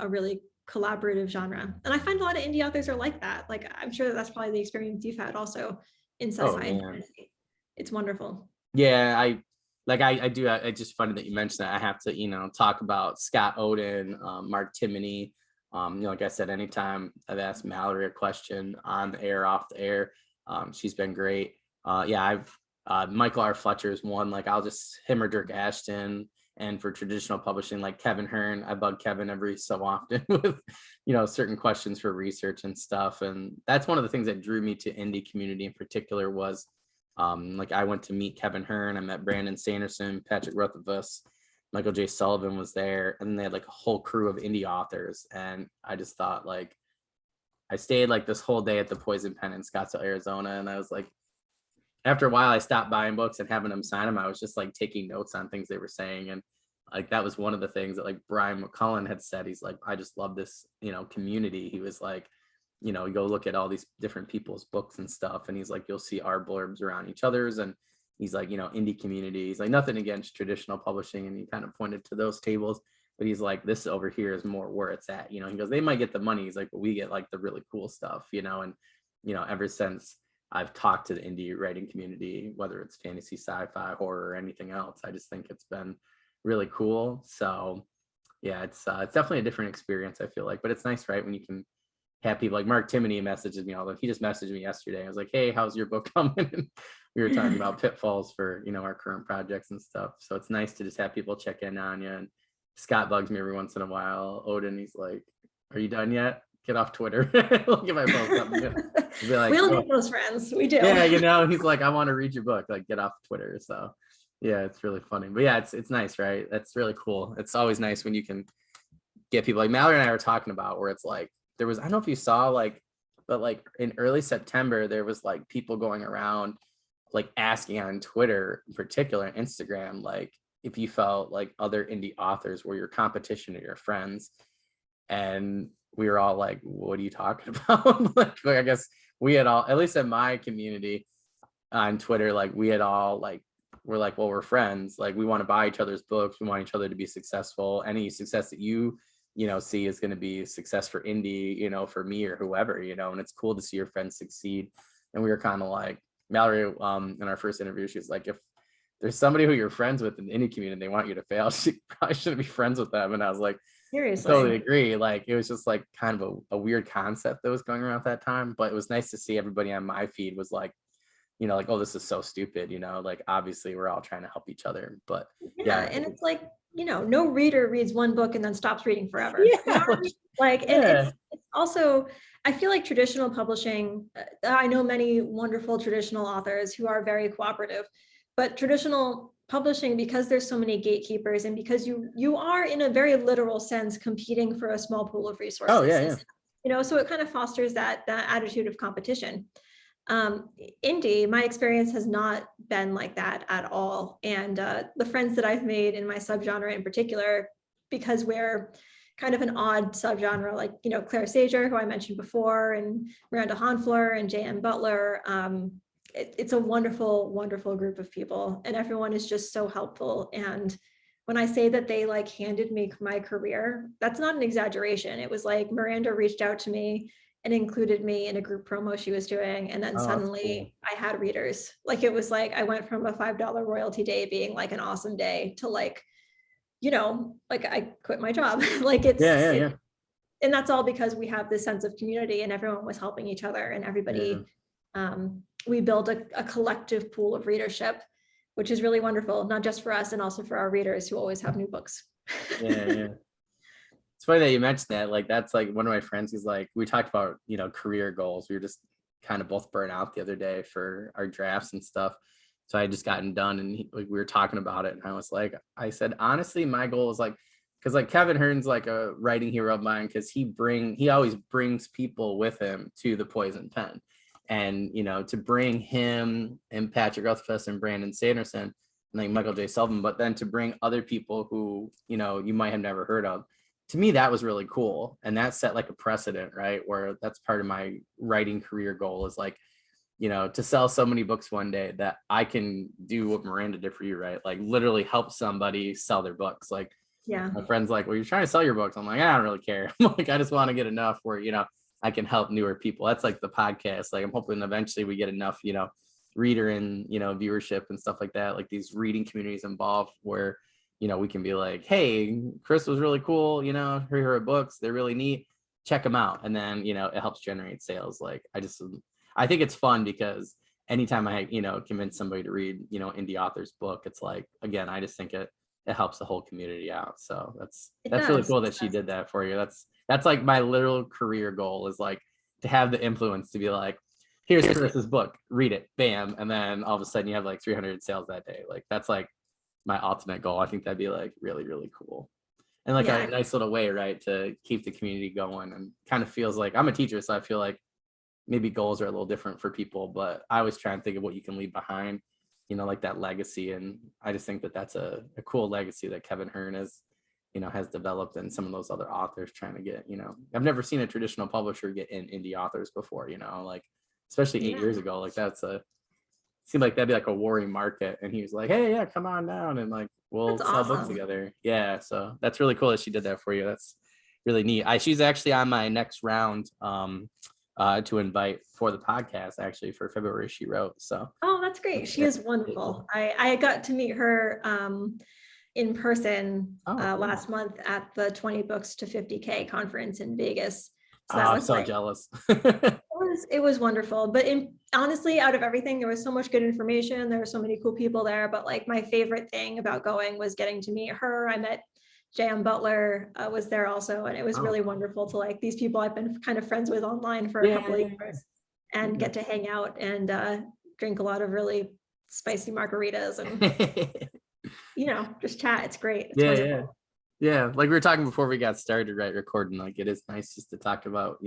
collaborative genre. And I find a lot of indie authors are like that. Like, I'm sure that's probably the experience you've had also in sci-fi and fantasy. It's wonderful. Yeah, I do. It's just funny that you mentioned that. I have to, talk about Scott Oden, Mark Timoney. Like I said, anytime I've asked Mallory a question on the air, off the air, she's been great. I've Michael R. Fletcher's one. Like I'll just him or Dirk Ashton. And for traditional publishing, like Kevin Hearn, I bug Kevin every so often with, certain questions for research and stuff. And that's one of the things that drew me to indie community in particular was, like I went to meet Kevin Hearn. I met Brandon Sanderson, Patrick Rothfuss, Michael J. Sullivan was there, and they had like a whole crew of indie authors. And I just thought, like, I stayed like this whole day at the Poison Pen in Scottsdale, Arizona, and I was like, after a while, I stopped buying books and having them sign them. I was just like taking notes on things they were saying. And like, that was one of the things that like Brian McCullen had said. He's like, I just love this, community. He was like, you go look at all these different people's books and stuff. And he's like, you'll see our blurbs around each other's. And he's like, indie community. He's like, nothing against traditional publishing. And he kind of pointed to those tables, but he's like, this over here is more where it's at. He goes, they might get the money. He's like, but we get like the really cool stuff, and, ever since I've talked to the indie writing community, whether it's fantasy, sci-fi, horror, or anything else, I just think it's been really cool. So yeah, it's definitely a different experience, I feel like, but it's nice, right? When you can have people like Mark Timoney messages me, although he just messaged me yesterday. I was like, hey, how's your book coming? And we were talking about pitfalls for, our current projects and stuff. So it's nice to just have people check in on you. And Scott bugs me every once in a while. Odin, he's like, are you done yet? get off Twitter. Look at my post up. Be like, we'll oh. get those friends. We do. Yeah, he's like, I want to read your book. Like, get off Twitter. So yeah, it's really funny. But yeah, it's nice, right? That's really cool. It's always nice when you can get people like Mallory and I were talking about, where it's like there was, I don't know if you saw like, but like in early September, there was like people going around like asking on Twitter, in particular, Instagram, like if you felt like other indie authors were your competition or your friends. And we were all like, what are you talking about? like I guess we had all, at least in my community on Twitter, like we had all like, we're like, well, we're friends. Like we want to buy each other's books. We want each other to be successful. Any success that you see is going to be success for indie, for me or whoever, and it's cool to see your friends succeed. And we were kind of like, Mallory, in our first interview, she was like, if there's somebody who you're friends with in the indie community and they want you to fail, she probably shouldn't be friends with them. And I was like, Seriously. I totally agree. Like it was just like kind of a weird concept that was going around at that time, but it was nice to see everybody on my feed was like, like, oh, this is so stupid, like obviously we're all trying to help each other. But yeah, and it's like, no reader reads one book and then stops reading forever. Yeah, like, and it's also, I feel like traditional publishing, I know many wonderful traditional authors who are very cooperative, but traditional publishing, because there's so many gatekeepers and because you are in a very literal sense competing for a small pool of resources. Oh yeah. So it kind of fosters that attitude of competition. Indie, my experience has not been like that at all. And the friends that I've made in my subgenre in particular, because we're kind of an odd subgenre, like, Claire Sager, who I mentioned before, and Miranda Honfler and J.M. Butler. It's a wonderful, wonderful group of people, and everyone is just so helpful. And when I say that they like handed me my career, that's not an exaggeration. It was like Miranda reached out to me and included me in a group promo she was doing. And then suddenly cool. I had readers. Like, it was like, I went from a $5 royalty day being like an awesome day to like, like I quit my job. like it's, yeah. And that's all because we have this sense of community and everyone was helping each other, and everybody, we build a collective pool of readership, which is really wonderful, not just for us and also for our readers who always have new books. yeah. It's funny that you mentioned that. Like, that's like one of my friends, he's like, we talked about, career goals. We were just kind of both burnt out the other day for our drafts and stuff. So I had just gotten done and we were talking about it. And I was like, I said, honestly, my goal is like, because like Kevin Hearn's like a writing hero of mine, because he always brings people with him to the Poison Pen. And, to bring him and Patrick Rothfuss and Brandon Sanderson and like Michael J. Sullivan, but then to bring other people who, you might have never heard of. To me, that was really cool. And that set like a precedent, right? Where that's part of my writing career goal is like, to sell so many books one day that I can do what Miranda did for you, right? Like literally help somebody sell their books. Like, my friend's like, well, you're trying to sell your books. I'm like, I don't really care. Like, I just want to get enough where, I can help newer people. That's like the podcast. Like, I'm hoping eventually we get enough, reader and, viewership and stuff like that. Like these reading communities involved where, we can be like, hey, Chris was really cool. Here her books. They're really neat. Check them out. And then, it helps generate sales. Like, I think it's fun because anytime I, convince somebody to read, indie author's book, it's like, again, I just think it helps the whole community out. So that's really cool that she did that for you. That's like my literal career goal is like to have the influence to be like, here's Chris's book, read it, bam. And then all of a sudden you have like 300 sales that day. Like, that's like my ultimate goal. I think that'd be like really, really cool. And like a nice little way, right, to keep the community going. And kind of feels like, I'm a teacher, so I feel like maybe goals are a little different for people, but I always try and think of what you can leave behind, like that legacy. And I just think that that's a cool legacy that Kevin Hearn has developed, and some of those other authors trying to get, I've never seen a traditional publisher get in indie authors before, like, especially 8 years ago. Like, seemed like that'd be like a warring market. And he was like, hey, yeah, come on down and like, we'll sell books together. Yeah. So that's really cool that she did that for you. That's really neat. She's actually on my next round to invite for the podcast, actually, for February, she wrote. So that's great. She is wonderful. I got to meet her in person last month at the 20 books to 50K conference in Vegas. So I'm so jealous. It was wonderful. But honestly, out of everything, there was so much good information. There were so many cool people there. But like, my favorite thing about going was getting to meet her. I met J.M. Butler was there also, and it was really wonderful to like these people I've been kind of friends with online for a couple of years, and get to hang out and drink a lot of really spicy margaritas and just chat. It's great. It's wonderful. Yeah, like we were talking before we got started, right, recording, like it is nice just to talk about,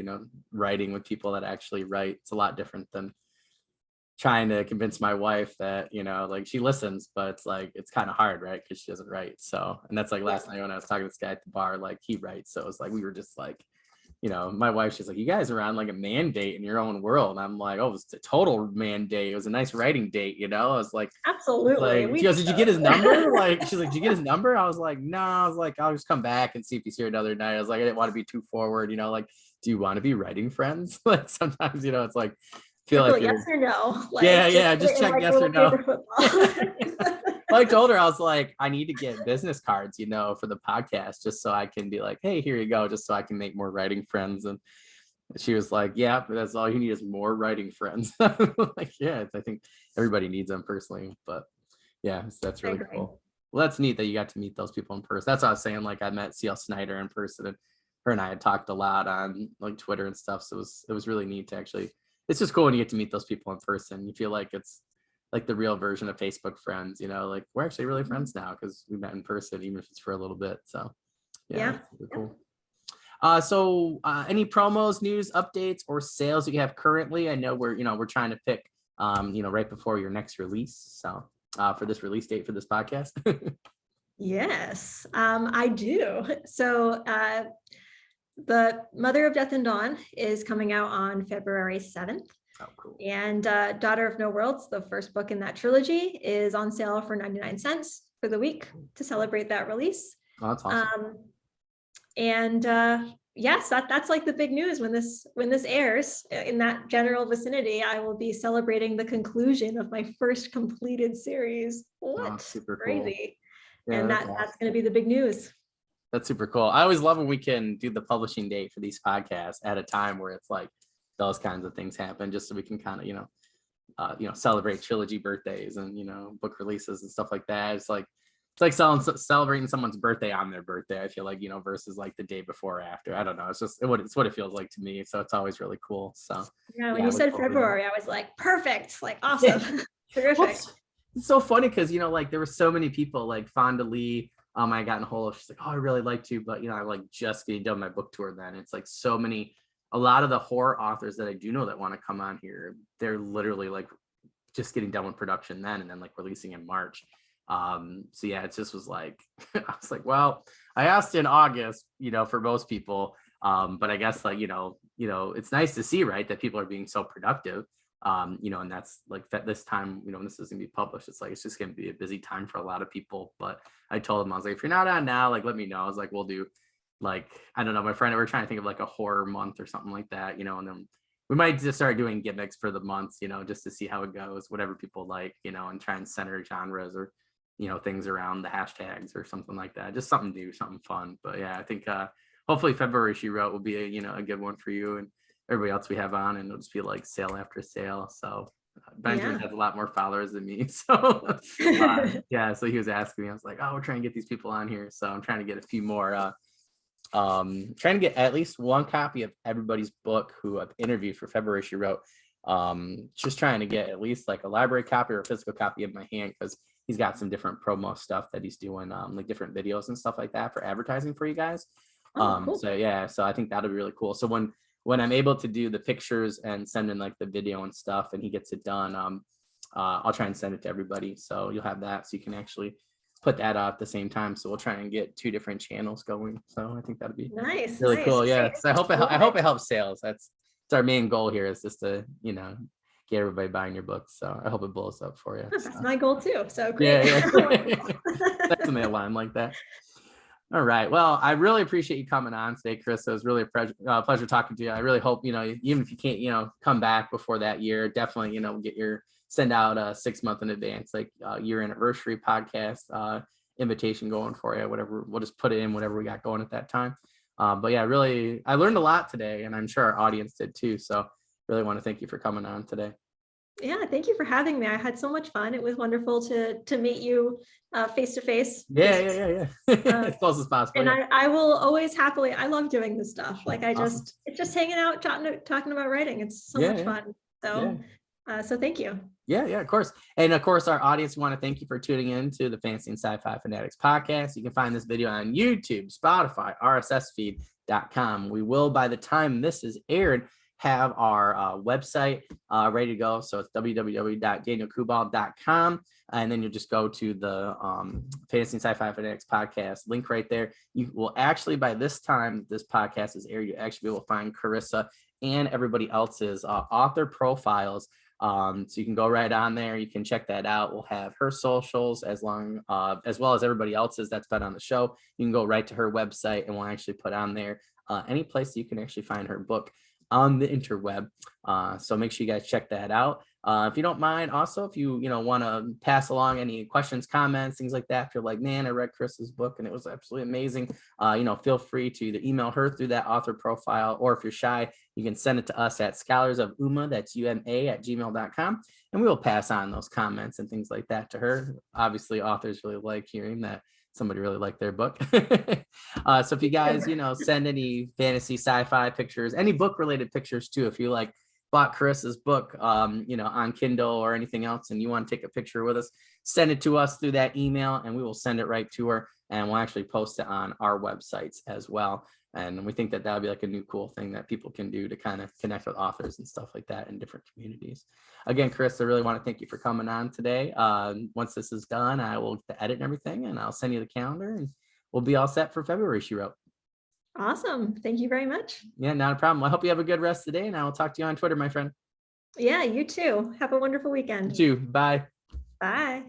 writing with people that actually write. It's a lot different than trying to convince my wife that, like she listens, but it's like, it's kind of hard, right, because she doesn't write. So, and that's like last night when I was talking to this guy at the bar, like he writes. So it was like, we were just like, my wife's just like, you guys are on like a mandate in your own world. And I'm like, oh, it was a total mandate. It was a nice writing date, I was like, absolutely. Like, she goes, did you get his number? Like, she's like, did you get his number? I was like, no. I was like, I'll just come back and see if he's here another night. I was like, I didn't want to be too forward, like, do you want to be writing friends? Like sometimes, it's like, feel like yes or no. Like, just check yes or no. I told her, I was like, I need to get business cards, for the podcast, just so I can be like, hey, here you go, just so I can make more writing friends. And she was like, yeah, but that's all you need is more writing friends. Like, yeah, I think everybody needs them personally, but yeah, that's really cool. Well, that's neat that you got to meet those people in person. That's what I was saying. Like I met C.L. Snyder in person, and her and I had talked a lot on like Twitter and stuff. So it was really neat to actually, it's just cool when you get to meet those people in person. You feel like it's like the real version of Facebook friends, like we're actually really friends now because we met in person, even if it's for a little bit. So yeah. Cool. So any promos, news, updates, or sales that you have currently? I know we're trying to pick, right before your next release. So for this release date for this podcast. Yes, I do. So the Mother of Death and Dawn is coming out on February 7th. Oh, cool. And Daughter of No Worlds, the first book in that trilogy, is on sale for 99 cents for the week to celebrate that release. Oh, that's awesome. And yes, that's like the big news when this airs in that general vicinity. I will be celebrating the conclusion of my first completed series. What? Super crazy. Cool. Yeah, and that's going to be the big news. That's super cool. I always love when we can do the publishing date for these podcasts at a time where it's like those kinds of things happen, just so we can kind of celebrate trilogy birthdays and book releases and stuff like that. It's like celebrating someone's birthday on their birthday. I feel like versus like the day before or after. I don't know. It's just it's what it feels like to me. So it's always really cool. So yeah, when you said February, I was like, perfect, like awesome, terrific. Well, it's so funny because like there were so many people like Fonda Lee. I got in a hold of. She's like, oh, I really like to, but I'm like just getting done my book tour. Then it's like a lot of the horror authors that I do know that want to come on here, they're literally like just getting done with production then, and then like releasing in March. So yeah, it just was like, I was like, well, I asked in August, for most people. But I guess like, it's nice to see, right, that people are being so productive. And that's like this time, when this is gonna be published, it's like, it's just gonna be a busy time for a lot of people. But I told them, I was like, if you're not on now, like, let me know. I was like, we'll do like, I don't know, my friend, we're trying to think of like a horror month or something like that, and then we might just start doing gimmicks for the months, just to see how it goes, whatever people like, and try and center genres or, things around the hashtags or something like that. Just something new, something fun. But yeah, I think hopefully February She Wrote will be a good one for you and everybody else we have on, and it'll just be like sale after sale. So Benjamin has a lot more followers than me. So yeah, so he was asking me, I was like, oh, we're trying to get these people on here. So I'm trying to get a few more, trying to get at least one copy of everybody's book who I've interviewed for February She Wrote. Just trying to get at least like a library copy or a physical copy in my hand, because he's got some different promo stuff that he's doing, like different videos and stuff like that for advertising for you guys. Cool. So yeah, so I think that'll be really cool. So when I'm able to do the pictures and send in like the video and stuff, and he gets it done, I'll try and send it to everybody. So you'll have that, so you can actually put that out at the same time. So we'll try and get 2 different channels going. So I think that'll be really cool. Yeah. So I hope it helps sales. That's our main goal here, is just to, get everybody buying your books. So I hope it blows up for you. That's my goal too. So great. Yeah. That's a line like that. All right. Well, I really appreciate you coming on today, Chris. It was really a pleasure talking to you. I really hope, even if you can't, come back before that year, definitely, send out a 6 month in advance, like year anniversary podcast invitation going for you, whatever. We'll just put it in whatever we got going at that time. But yeah, really, I learned a lot today, and I'm sure our audience did too. So really want to thank you for coming on today. Yeah, thank you for having me. I had so much fun. It was wonderful to meet you face to face. Yeah. As close as possible. And Yeah. I will always happily, I love doing this stuff. Like Awesome. it's just hanging out, talking about writing. It's so much fun. Yeah. So thank you. Yeah, of course. And of course, our audience want to thank you for tuning in to the Fantasy and Sci-Fi Fanatics podcast. You can find this video on YouTube, Spotify, RSSfeed.com. We will, by the time this is aired, have our website ready to go. So it's www.danielcoolbaugh.com. And then you'll just go to the Fantasy and Sci-Fi Fanatics podcast link right there. You will actually, by this time this podcast is aired, you'll actually be able to find Carissa and everybody else's author profiles. So you can go right on there. You can check that out. We'll have her socials as well as everybody else's that's been on the show. You can go right to her website, and we'll actually put on there any place you can actually find her book on the interweb. So make sure you guys check that out. If you don't mind, also, if you want to pass along any questions, comments, things like that, if you're like, man, I read Chris's book and it was absolutely amazing, feel free to either email her through that author profile, or if you're shy, you can send it to us at scholarsofuma, that's UMA@gmail.com, and we will pass on those comments and things like that to her. Obviously, authors really like hearing that somebody really liked their book. So if you guys, send any fantasy, sci-fi pictures, any book related pictures too, if you like bought Carissa's book, on Kindle or anything else, and you want to take a picture with us, send it to us through that email, and we will send it right to her, and we'll actually post it on our websites as well. And we think that would be like a new cool thing that people can do to kind of connect with authors and stuff like that in different communities. Again, Carissa, I really want to thank you for coming on today. Once this is done, I will get the edit and everything, and I'll send you the calendar, and we'll be all set for February, she wrote. Awesome. Thank you very much. Yeah, not a problem. Well, I hope you have a good rest of the day, and I will talk to you on Twitter, my friend. Yeah, you too. Have a wonderful weekend. You too. Bye. Bye.